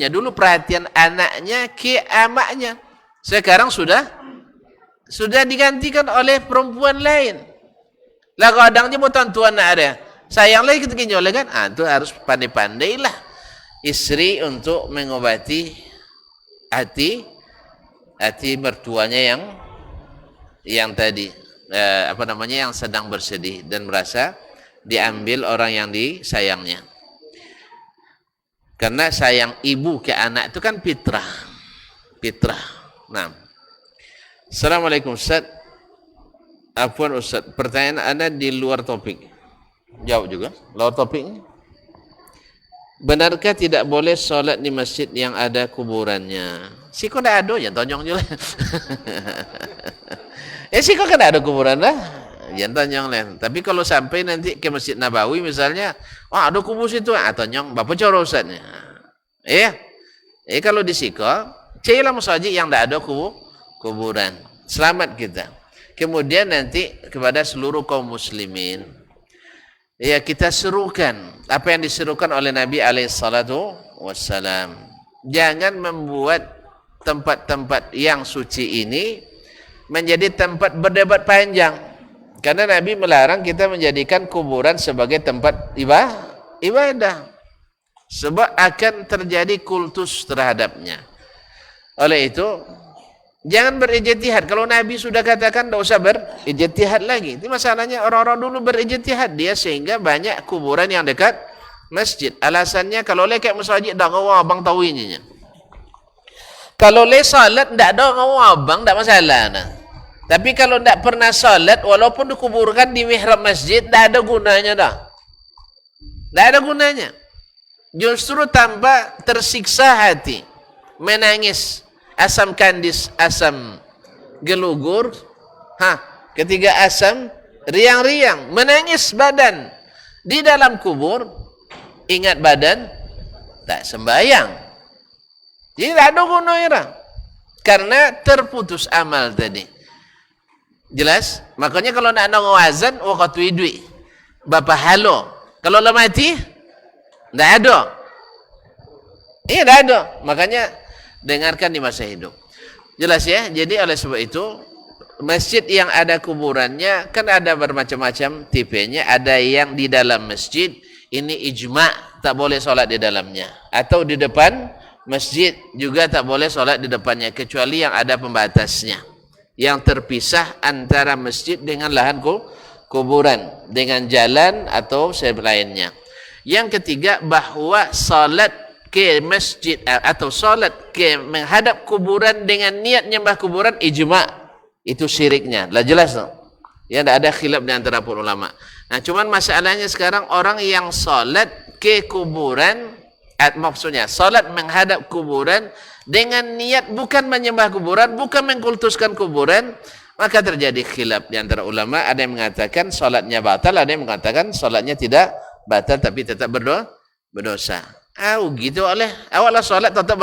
Dulu perhatian anaknya ke amaknya. Sekarang sudah digantikan oleh perempuan lain. Lah kadangnya bukan tuan nak ada. Sayang lagi kita kinjol kan? Itu harus pandai-pandailah istri untuk mengobati hati mertuanya yang tadi yang sedang bersedih dan merasa diambil orang yang disayangnya. Karena sayang ibu ke anak itu kan fitrah. Nah. Assalamualaikum Ustaz. Afwan Ustaz, pertanyaan Anda di luar topik. Jawab juga, luar topik. Benarkah tidak boleh solat di masjid yang ada kuburannya? Siko ndak ada, ya tonyong juga. Siko kan ada kuburan lah, ya tonyong lah. Tapi kalau sampai nanti ke Masjid Nabawi misalnya, ada kubur situ, tonyong, bapak coro Ustaznya. Kalau di Siko, cailah masjid yang ndak ada kuburan. Selamat kita. Kemudian nanti kepada seluruh kaum muslimin, kita serukan apa yang diserukan oleh Nabi SAW. Jangan membuat tempat-tempat yang suci ini menjadi tempat berdebat panjang. Karena Nabi melarang kita menjadikan kuburan sebagai tempat ibadah. Sebab akan terjadi kultus terhadapnya. Oleh itu, jangan berijtihad. Kalau Nabi sudah katakan tidak usah berijtihad lagi. Itu masalahnya orang-orang dulu berijtihad dia sehingga banyak kuburan yang dekat masjid. Alasannya kalau lek masjid dak ngawang abang tahu ininya. Kalau lek salat ndak ada ngawang abang ndak masalah nah. Tapi kalau ndak pernah salat walaupun dikuburkan di mihrab masjid ndak ada gunanya dah. Ndak ada gunanya. Justru tambah tersiksa hati. Menangis. Asam kandis, asam gelugur, ketiga asam riang-riang, menangis badan di dalam kubur, ingat badan tak sembahyang. Jadi tak ada gunanya karena terputus amal tadi. Jelas? Makanya kalau nak ngawazan waktu idui bapa halo, kalau lah mati tak ada. Tak ada. Makanya dengarkan di masa hidup. Jelas ya? Jadi oleh sebab itu masjid yang ada kuburannya kan ada bermacam-macam tipenya. Ada yang di dalam masjid ini ijma' tak boleh solat di dalamnya. Atau di depan masjid juga tak boleh solat di depannya kecuali yang ada pembatasnya. Yang terpisah antara masjid dengan lahan kuburan, dengan jalan atau selainnya. Yang ketiga bahwa solat ke masjid atau solat ke menghadap kuburan dengan niat nyembah kuburan ijma' itu syiriknya. Lah jelas tak? Ya tidak ada khilaf di antara para ulama. Nah, cuman masalahnya sekarang orang yang solat ke kuburan, maksudnya solat menghadap kuburan dengan niat bukan menyembah kuburan, bukan mengkultuskan kuburan, maka terjadi khilaf di antara ulama. Ada yang mengatakan solatnya batal, ada yang mengatakan solatnya tidak batal tapi tetap berdosa. Gitu oleh awallah solat tetap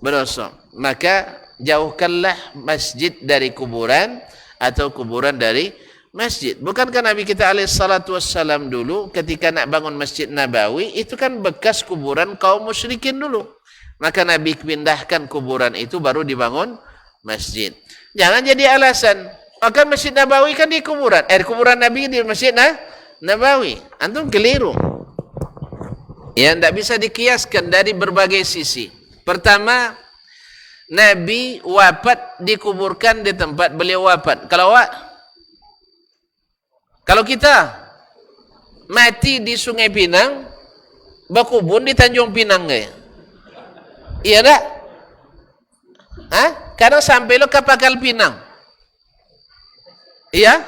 berdosa. Maka jauhkanlah masjid dari kuburan atau kuburan dari masjid. Bukankah Nabi kita alaihissalam dulu ketika nak bangun Masjid Nabawi itu kan bekas kuburan kaum musyrikin dulu. Maka Nabi pindahkan kuburan itu baru dibangun masjid. Jangan jadi alasan. Maka Masjid Nabawi kan di kuburan. Kuburan Nabi di Masjid Nabawi. Antum keliru. Ya, tidak bisa dikiaskan dari berbagai sisi. Pertama, Nabi wafat dikuburkan di tempat beliau wafat. Kalau kita mati di Sungai Pinang, berkubur di Tanjung Pinang gak ya? Iya tak? Kadang sampai lo ke Pakal Pinang. Iya?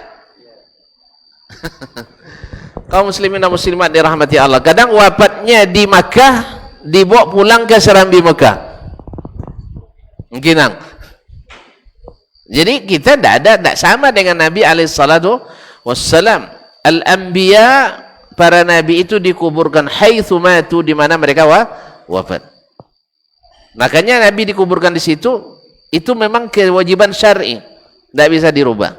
Kaum muslimin dan muslimat dirahmati Allah. Kadang wafatnya di Makkah dibawa pulang ke Serambi Makkah. Mungkin. Jadi kita tidak sama dengan Nabi alaihissalatu wassalam. Al-anbiya, para nabi itu dikuburkan haitsu matu, di mana mereka wafat. Makanya nabi dikuburkan di situ, itu memang kewajiban syar'i, tidak bisa dirubah.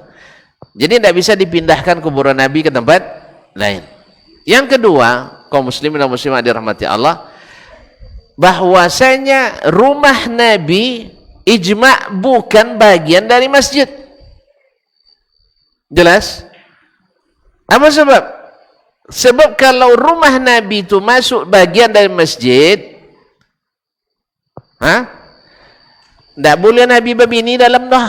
Jadi tidak bisa dipindahkan kuburan nabi ke tempat lain. Yang kedua, kaum muslimin dan muslimat dirahmati Allah, bahwasanya rumah nabi ijma' bukan bagian dari masjid. Jelas? Apa sebab? Sebab kalau rumah Nabi itu masuk bagian dari masjid, tidak boleh Nabi berbini dalam dah.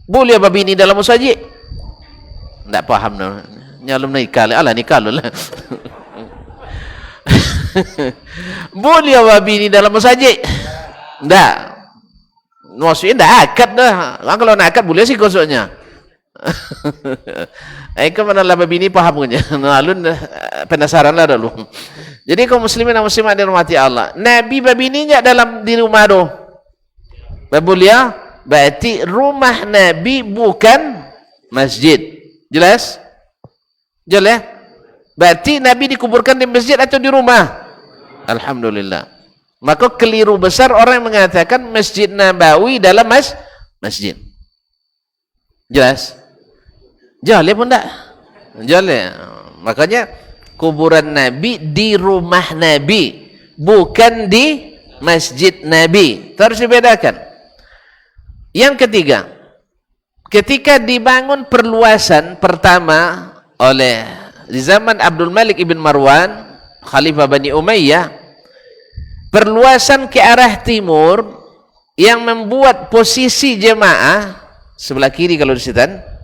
Boleh berbini dalam masjid? Tidak paham dah. Nyalum nikah, alah nikah lah. Boleh berbini dalam masjid? Tidak. Maksudnya tidak akad dah. Kalau nak akad boleh sih kosoknya. Ke mana lah babini paham punya. Alun penasaran lah dulu. Jadi kaum muslimin dan muslimat dirahmati Allah, Nabi babininya dalam di rumah tu. Babulia, berarti rumah Nabi bukan masjid. Jelas? Jelas? Berarti Nabi dikuburkan di masjid atau di rumah? Alhamdulillah. Maka keliru besar orang yang mengatakan Masjid Nabawi dalam masjid. Jelas? Jelas pun tak? Jelas. Makanya kuburan Nabi di rumah Nabi, bukan di masjid Nabi. Itu harus dibedakan. Yang ketiga, ketika dibangun perluasan pertama oleh di zaman Abdul Malik ibn Marwan, Khalifah Bani Umayyah, perluasan ke arah timur yang membuat posisi jemaah sebelah kiri kalau di sitan.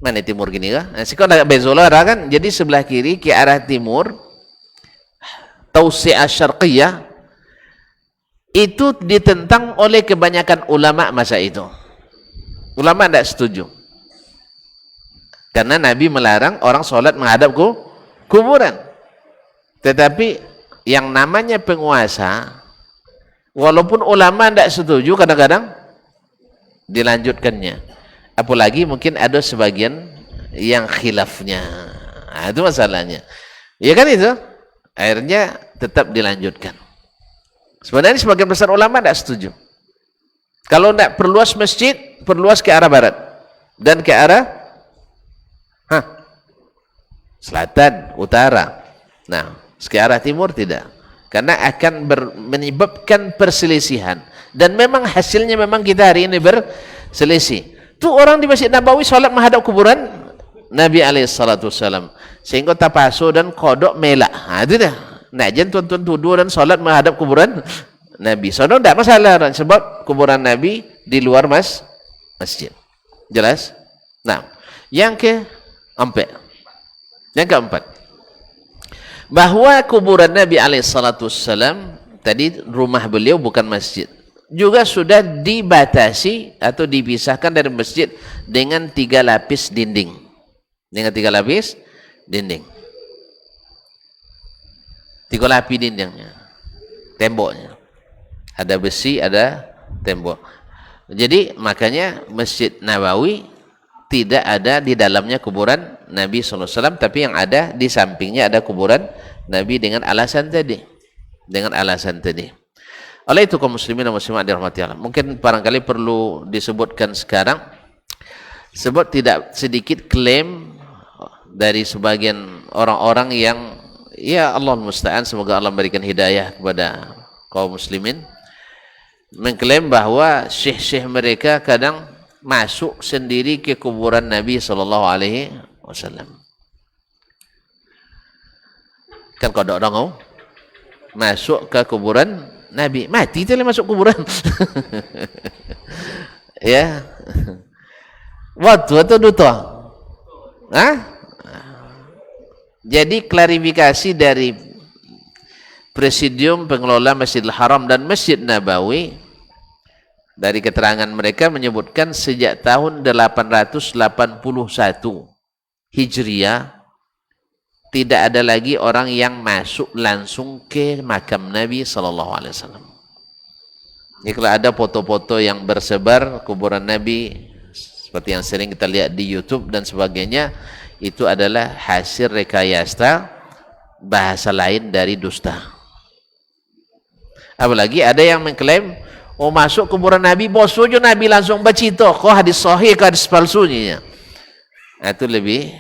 Mana timur gini kah? Nah, sekarang agak bezolara kan. Jadi sebelah kiri ke arah timur, Tausi'ah Syarqiyah, itu ditentang oleh kebanyakan ulama masa itu. Ulama tidak setuju. Karena Nabi melarang orang sholat menghadap kuburan. Tetapi yang namanya penguasa, walaupun ulama tidak setuju, kadang-kadang dilanjutkannya. Apalagi mungkin ada sebagian yang khilafnya. Nah, itu masalahnya. Ya kan itu? Akhirnya tetap dilanjutkan. Sebenarnya sebagian besar ulama tidak setuju. Kalau tidak perluas masjid, perluas ke arah barat. Dan ke arah selatan, utara. Nah, ke arah timur tidak. Karena akan menyebabkan perselisihan. Dan memang hasilnya memang kita hari ini berselisih. Tu orang di Masjid Nabawi sholat menghadap kuburan Nabi SAW, sehingga tapaso dan kodok melak. Itu dah. Nah, jangan tuan-tuan tuduh dan sholat menghadap kuburan Nabi. Soalnya tidak masalah, sebab kuburan Nabi di luar masjid. Jelas? Nah, yang keempat, bahwa kuburan Nabi SAW tadi rumah beliau bukan masjid, juga sudah dibatasi atau dipisahkan dari masjid dengan 3 lapis dinding. Dengan 3 lapis dinding. 3 lapis dindingnya. Temboknya. Ada besi, ada tembok. Jadi makanya Masjid Nabawi tidak ada di dalamnya kuburan Nabi SAW, tapi yang ada di sampingnya ada kuburan Nabi dengan alasan tadi. Oleh itu kaum muslimin dan muslimat dirahmati Allah, mungkin barangkali perlu disebutkan sekarang, sebab tidak sedikit klaim dari sebagian orang-orang yang, ya Allah musta'an, semoga Allah memberikan hidayah kepada kaum muslimin, mengklaim bahwa syekh-syekh mereka kadang masuk sendiri ke kuburan Nabi SAW. Kan kodok dong, masuk ke kuburan Nabi, mati tu masuk kuburan. Ya. Waktu atau duta? Jadi klarifikasi dari Presidium Pengelola Masjidil Haram dan Masjid Nabawi, dari keterangan mereka menyebutkan sejak tahun 881 Hijriah tidak ada lagi orang yang masuk langsung ke makam Nabi SAW. Jadi kalau ada foto-foto yang bersebar kuburan Nabi seperti yang sering kita lihat di YouTube dan sebagainya, itu adalah hasil rekayasa bahasa lain dari dusta. Apalagi ada yang mengklaim, oh masuk kuburan Nabi, bosu je Nabi langsung bercerita, kau hadis sahih ke hadis palsunya. Itu lebih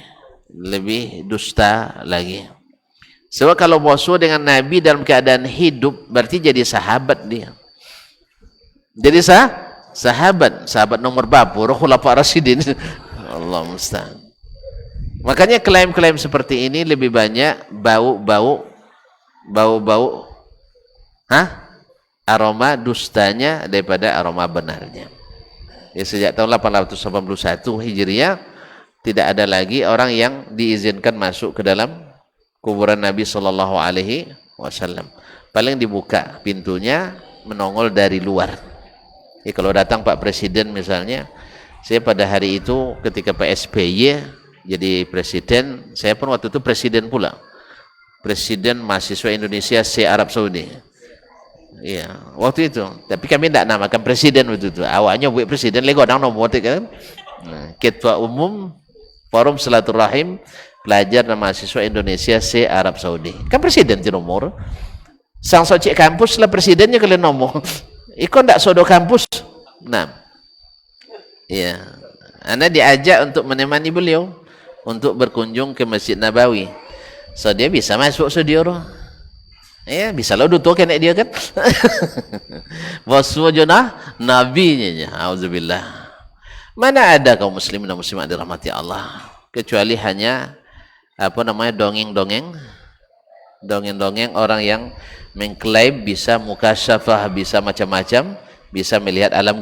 dusta lagi. Sebab kalau bosu dengan Nabi dalam keadaan hidup, berarti jadi sahabat dia. Jadi sahabat nomor berapa? Khulafa Rasyidin. Allah musta'an. Makanya klaim-klaim seperti ini lebih banyak bau-bau aroma dustanya daripada aroma benarnya. Ya, sejak tahun 881 Hijriah tidak ada lagi orang yang diizinkan masuk ke dalam kuburan Nabi sallallahu alaihi wasallam. Paling dibuka pintunya, menongol dari luar. Ya, kalau datang Pak Presiden misalnya, saya pada hari itu ketika Pak SBY jadi presiden, saya pun waktu itu presiden pula, presiden mahasiswa Indonesia se Arab Saudi. Iya, waktu itu. Tapi kami tidak namakan presiden waktu itu. Awalnya buat presiden, lego orang nomor kan. Ketua umum Forum Silaturahim Pelajar dan Mahasiswa Indonesia se Arab Saudi. Kan presiden di nomor. Sang socik kampus lah presidennya kalian nomor. Ikon tak sodo kampus. Nah, iya. Anda diajak untuk menemani beliau untuk berkunjung ke Masjid Nabawi. So dia bisa masuk studio. Ya, bisa lo dutuk kena dia kan. Bosu jonah nabinya. Auzubillah. Mana ada kaum muslimin dan muslimat dirahmati Allah, kecuali hanya dongeng-dongeng orang yang mengklaim bisa mukasyafah, bisa macam-macam, bisa melihat alam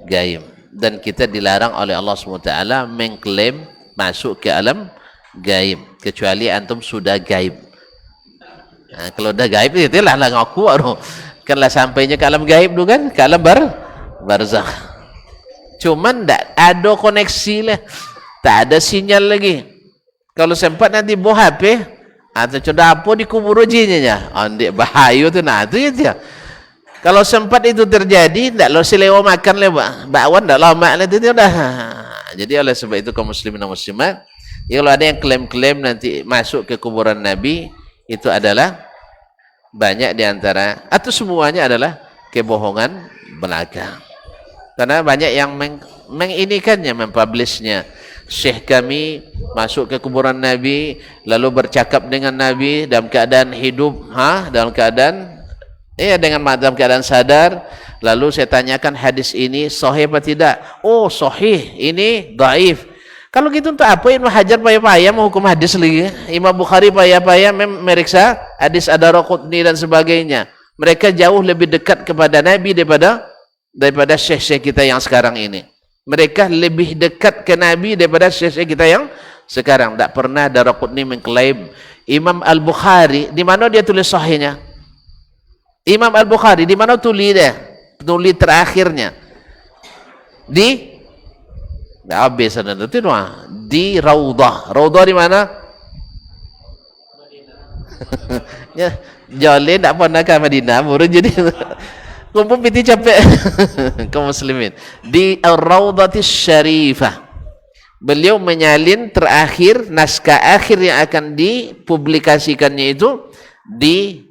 gaib. Dan kita dilarang oleh Allah SWT mengklaim masuk ke alam gaib, kecuali antum sudah gaib. Nah, kalau dah gaib itu lah ngaku kan lah sampainya ke alam gaib dulu kan, ke alam barzakh. Cuman tak ada koneksi lah, tak ada sinyal lagi. Kalau sempat nanti bawa HP atau coba apa di kubur ujinya, andik bahaya tu nah tu ya. Kalau sempat itu terjadi, tak lo selewa makan le bakwan tak lama lah tu dah. Jadi oleh sebab itu kaum muslimin dan muslimat, ya kalau ada yang klaim-klaim nanti masuk ke kuburan Nabi, itu adalah banyak diantara atau semuanya adalah kebohongan belaka. Karena banyak yang menginikannya, mempublishnya. Syekh kami masuk ke kuburan Nabi, lalu bercakap dengan Nabi dalam keadaan hidup, dalam keadaan dalam keadaan sadar. Lalu saya tanyakan hadis ini sahih apa tidak? Oh sahih, ini dhaif. Kalau gitu untuk apa Ibnu Hajar payah-payah menghukum hadis lagi? Imam Bukhari payah-payah meriksa hadis Ad-Daraqutni dan sebagainya. Mereka jauh lebih dekat kepada Nabi daripada syekh-syekh kita yang sekarang ini. Mereka lebih dekat ke Nabi daripada syekh-syekh kita yang sekarang. Tak pernah Daraqutni mengklaim. Imam Al-Bukhari, di mana dia tulis sahihnya? Imam Al-Bukhari, di mana tulis dia? Tulis terakhirnya. Di habis di Raudhah. Raudhah di mana? Ya, Jolin tak pernah ke Madinah, baru jadi kumpul piti capek kaum muslimin. Di Ar-Raudhatis Syarifah. Beliau menyalin terakhir naskah akhir yang akan dipublikasikannya itu di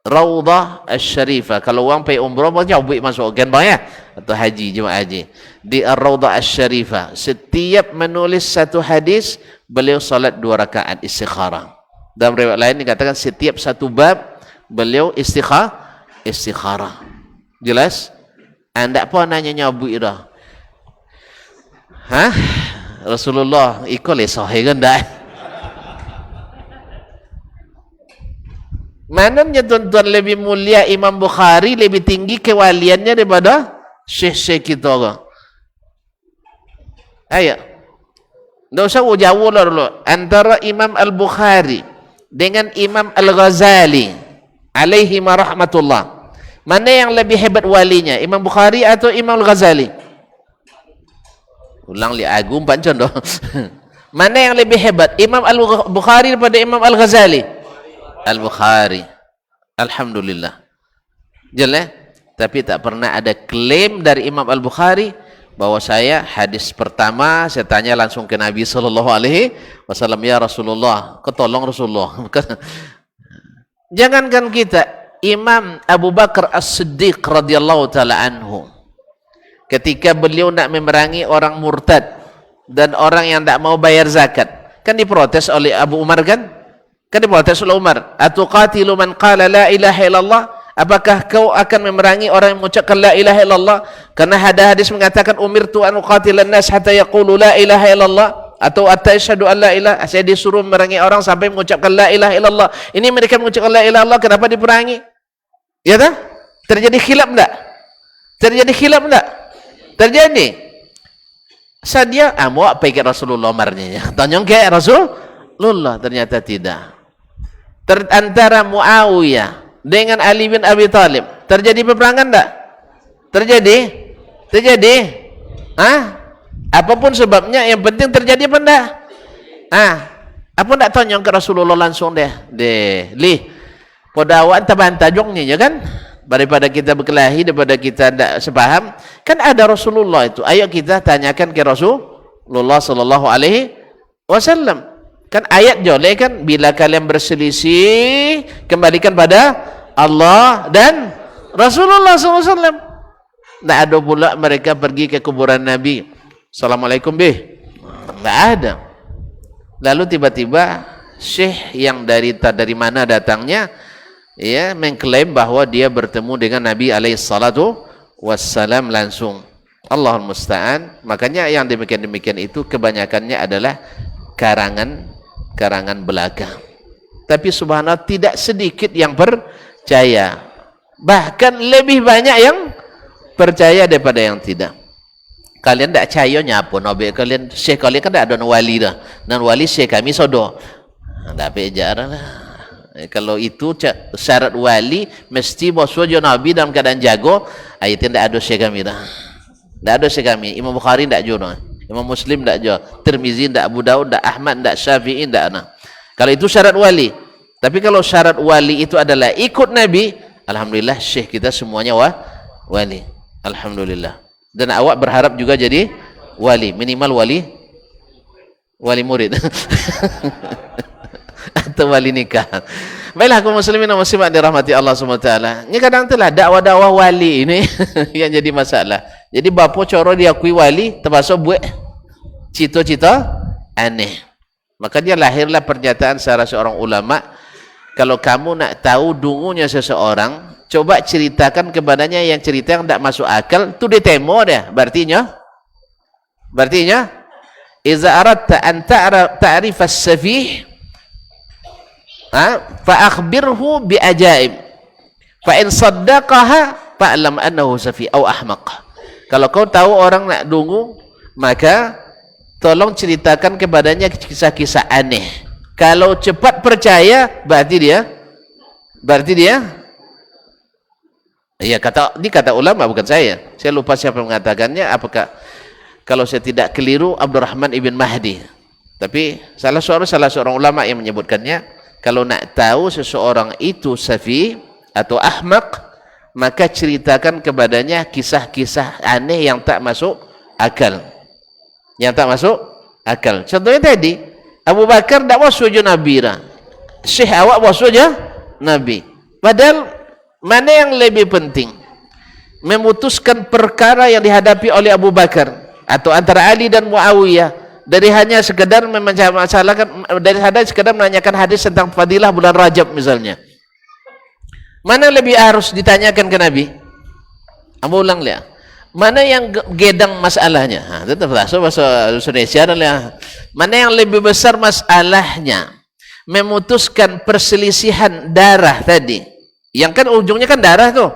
Raudhah Asy-Syarifah. Kalau orang pergi umrah macam buat masuk kan bang ya, atau haji, jemaah haji. Di Ar-Raudhah Asy-Syarifah, setiap menulis satu hadis, beliau salat 2 rakaat istikharah. Dalam riwayat lain dikatakan setiap satu bab beliau istikharah. Jelas? Anda apa nanya nyabu dah? Rasulullah ikut le sahih kan dah? Mananya tuan-tuan lebih mulia Imam Bukhari, lebih tinggi kewaliannya daripada syekh-syekh kita. Ayo. Tak usah jauh lah dulu. Antara Imam Al-Bukhari dengan Imam Al-Ghazali alaihi rahmatullah, mana yang lebih hebat walinya, Imam Bukhari atau Imam Al-Ghazali? Ulang li agung pancon doh. Mana yang lebih hebat, Imam Al-Bukhari daripada Imam Al-Ghazali? Al-Bukhari. Alhamdulillah. Jelas? Tapi tak pernah ada klaim dari Imam Al-Bukhari bahwa hadis pertama saya tanya langsung ke Nabi sallallahu alaihi wasallam, ya Rasulullah, ketolong Rasulullah. Jangankan kita, Imam Abu Bakar As-Siddiq radhiyallahu taala anhu, ketika beliau nak memerangi orang murtad dan orang yang tak mau bayar zakat, kan diprotes oleh Abu Umar kan? Kan diprotes oleh Umar, "Atuqatilu man qala la ilaha illallah?" Apakah kau akan memerangi orang yang mengucapkan la ilaha illallah? Karena ada hadis mengatakan umirtu an uqatilan nas hatta yaqulu la ilaha illallah, atau asyhadu an la ilaha, saya disuruh memerangi orang sampai mengucapkan la ilaha illallah. Ini mereka mengucapkan la ilaha illallah, kenapa diperangi? Ya tak? Terjadi khilaf enggak? Terjadi khilaf enggak? Terjadi. Sadia mau apa ke Rasulullah marnya? Tanyong ke Rasulullah, ternyata tidak. Antara Muawiyah dengan Ali bin Abi Thalib terjadi peperangan enggak? Terjadi. Apapun sebabnya, yang penting terjadi apa enggak? Apa enggak tanyong ke Rasulullah langsung deh. Lih. Podawaan tabantah jongnya ya kan? Daripada kita berkelahi, daripada kita tidak sepaham, kan ada Rasulullah itu. Ayo kita tanyakan ke Rasulullah sallallahu alaihi wasallam. Kan ayat joleh kan, bila kalian berselisih kembalikan pada Allah dan Rasulullah sallallahu alaihi wasallam. Tidak ada pula mereka pergi ke kuburan Nabi. Assalamualaikum bih. Tidak ada. Lalu tiba-tiba syekh yang dari mana datangnya, ya, mengklaim bahwa dia bertemu dengan Nabi alaihi salatu wassalam langsung. Allahul musta'an. Makanya yang demikian itu kebanyakannya adalah karangan belaka. Tapi subhanallah tidak sedikit yang percaya. Bahkan lebih banyak yang percaya daripada yang tidak. Kalian tak percaya apa nabi kalian, syekh kalian kan tak ada wali dah. Dan wali syekh kami sodo. Tak bejar lah. Kalau itu syarat wali mesti boswo nabi dalam keadaan jago, ayat tidak ada syekh kami dah. Tak ada syekh kami. Imam Bukhari tak jono. Imam Muslim tak jo, Tirmizi tak, Abu Daud tak, Ahmad tak, Syafi'i tak. Kalau itu syarat wali. Tapi kalau syarat wali itu adalah ikut Nabi, alhamdulillah syekh kita semuanya wali. Alhamdulillah. Dan awak berharap juga jadi wali, minimal wali murid. Atau wali nikah. Baiklah kaum muslimin dan muslimat dirahmati Allah SWT. Ini kadang telah dakwah-dakwah wali ini yang jadi masalah. Jadi bapa coro diakui wali, termasuk buat cita-cita aneh. Maka dia lahirlah pernyataan salah seorang ulama, kalau kamu nak tahu dungunya seseorang, coba ceritakan kepadanya yang cerita yang tidak masuk akal, tu dia temo dia. Berartinya iza aradta an ta'rif as-safih fa akhbirhu bi ajaib fa in saddaqaha fa'lam annahu safih atau ahmaq. Kalau kau tahu orang nak dungu, maka tolong ceritakan kepadanya kisah-kisah aneh. Kalau cepat percaya, berarti dia ya, kata ulama, bukan saya lupa siapa yang mengatakannya. Apakah, kalau saya tidak keliru, Abdurrahman ibn Mahdi. Tapi salah seorang ulama yang menyebutkannya, kalau nak tahu seseorang itu safi atau ahmaq, maka ceritakan kepadanya kisah-kisah aneh yang tak masuk akal. Contohnya tadi, Abu Bakar tak wasfu je Nabi dah. Syekh awak wasfu je Nabi. Padahal mana yang lebih penting? Memutuskan perkara yang dihadapi oleh Abu Bakar atau antara Ali dan Muawiyah, dari hanya sekedar menanyakan hadis tentang fadilah bulan Rajab misalnya. Mana lebih harus ditanyakan ke Nabi? Ambo ulang lihat. Mana yang gedang masalahnya? Itu bahasa Indonesia adalah mana yang lebih besar masalahnya? Memutuskan perselisihan darah tadi. Yang kan ujungnya kan darah tuh.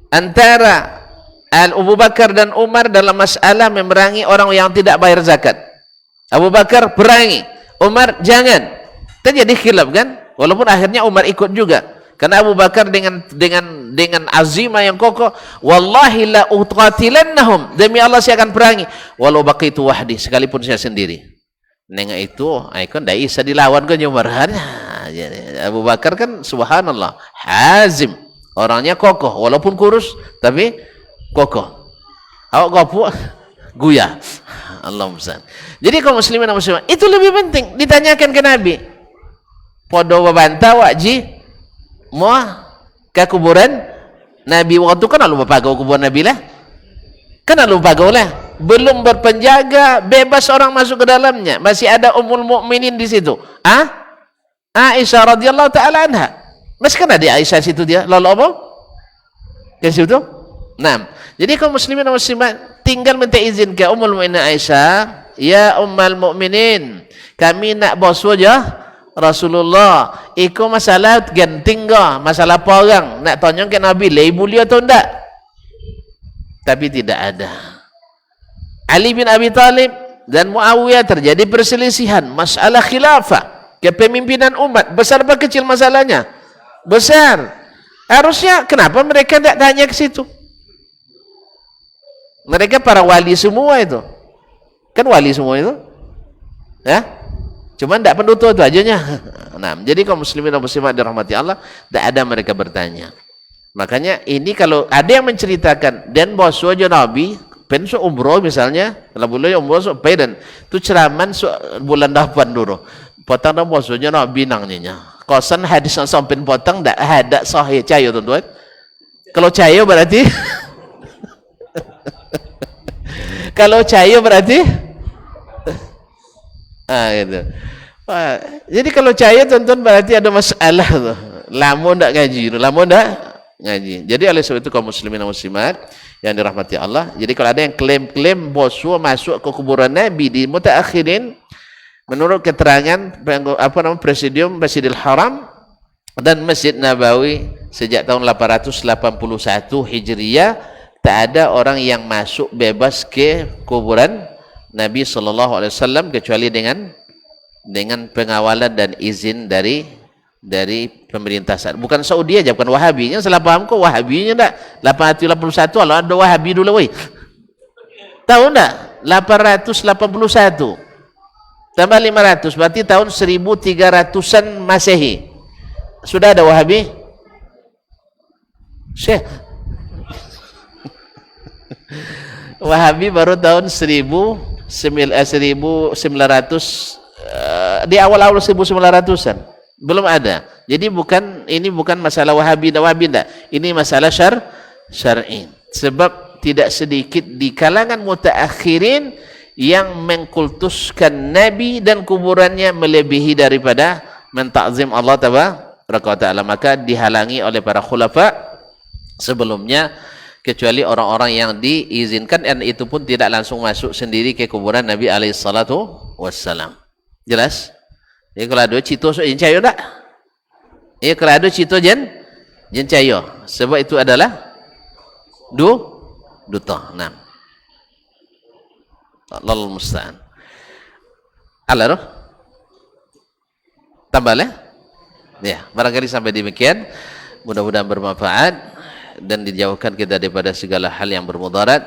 Antara Abu Bakar dan Umar dalam masalah memerangi orang yang tidak bayar zakat. Abu Bakar perangi, Umar jangan. Terjadi khilaf kan? Walaupun akhirnya Umar ikut juga. Karena Abu Bakar dengan azimah yang kokoh, wallahi la uqatilannahum, demi Allah saya akan perangi walau baqitu wahdi, sekalipun saya sendiri. Nengah itu ikon dah bisa dilawan kan Umar. Abu Bakar kan subhanallah hazim, orangnya kokoh walaupun kurus tapi kokoh. Awak Guyah. Allah musta'an. Jadi kaum muslimin dan muslimat, itu lebih penting ditanyakan ke Nabi. Podo babanta wajib mau ke kuburan Nabi waktu kan lalu bapagau kuburan Nabi lah. Kan lalu bapagau lah. Belum berpenjaga, bebas orang masuk ke dalamnya. Masih ada Ummul Mukminin di situ. Aisyah radhiyallahu taala anha. Masih kan ada Aisyah situ dia. Lalu apa? Ke situ? Nah, jadi kaum muslimin dan muslimat tinggal minta izin ke Ummul Mukminin Aisyah, ya Ummul Mukminin, kami nak bos wajah Rasulullah. Iko masalah genting ke, masalah apa orang nak tanya ke Nabi, ibu beliau atau enggak? Tapi tidak ada. Ali bin Abi Thalib dan Muawiyah terjadi perselisihan masalah khilafah, kepemimpinan umat. Besar apa kecil masalahnya? Besar. Harusnya kenapa mereka tidak tanya ke situ? Mereka para wali semua itu. Kan wali semua itu. Ya? Cuma tidak penutup itu ajanya. Nah, jadi kaum muslimin dan muslimat dirahmati Allah, tidak ada mereka bertanya. Makanya ini kalau ada yang menceritakan dan bos wajah Nabi pensu umroh misalnya, kalau boleh umroh so dan tu ceraman so bulan depan dulu. Potong dah bosnya nak binang ninya. Kosan hadis yang sampai potong dak ada sahih cayo tuan-tuan. Kalau cayo berarti kalau cayo berarti gitu. Jadi kalau cayo tuan-tuan berarti ada masalah tu. Lama ndak ngaji, lama ndak ngaji. Jadi oleh sebab itu kaum muslimin dan muslimat yang dirahmati Allah. Jadi kalau ada yang klaim-klaim Boswo masuk ke kuburan Nabi di mutaakhirin, menurut keterangan Presidium Masjidil Haram dan Masjid Nabawi sejak tahun 881 Hijriyah, tak ada orang yang masuk bebas ke kuburan Nabi sallallahu alaihi wasallam kecuali dengan pengawalan dan izin dari pemerintah saat. Bukan Saudi aja, bukan Wahabi. Yang salah paham kok Wahabinya enggak. 881 kalau ada Wahabi dulu weh. Tahu enggak? 881 tambah 500 berarti tahun 1300-an Masehi. Sudah ada Wahabi? Syekh. Wahabi baru tahun 1900 di awal-awal 1900-an. Belum ada. Jadi ini bukan masalah Wahabi dan Wahabi enggak. Ini masalah syar'i. Sebab tidak sedikit di kalangan mutaakhirin yang mengkultuskan Nabi dan kuburannya melebihi daripada mentakzim Allah tabaraka wa taala, maka dihalangi oleh para khulafa sebelumnya, kecuali orang-orang yang diizinkan, dan itu pun tidak langsung masuk sendiri ke kuburan Nabi alaihi salatu wassalam. Jelas? Jadi kalau ada cito so jen cayo tak? Ya, kalau ada cito jen cayo. Sebab itu adalah duta. Nah. Allahul musta'an. Allah tambah lah. Ya, barangkali sampai demikian. Mudah-mudahan bermanfaat dan dijauhkan kita daripada segala hal yang bermudarat.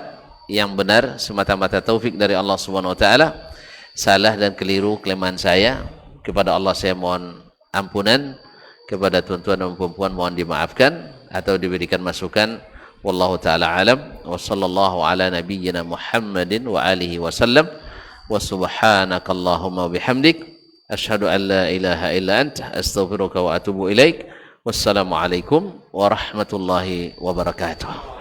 Yang benar semata-mata taufik dari Allah Subhanahu wa taala. Salah dan keliru kelemahan saya, kepada Allah saya mohon ampunan, kepada tuan-tuan dan puan-puan mohon dimaafkan atau diberikan masukan. Wallahu ta'ala alam wa sallallahu ala nabiyyina Muhammadin wa alihi wa sallam wa subhanakallahumma bihamdik asyhadu an la ilaha illa anta astaghfiruka wa atubu ilaik. Wassalamu alaikum warahmatullahi wabarakatuh.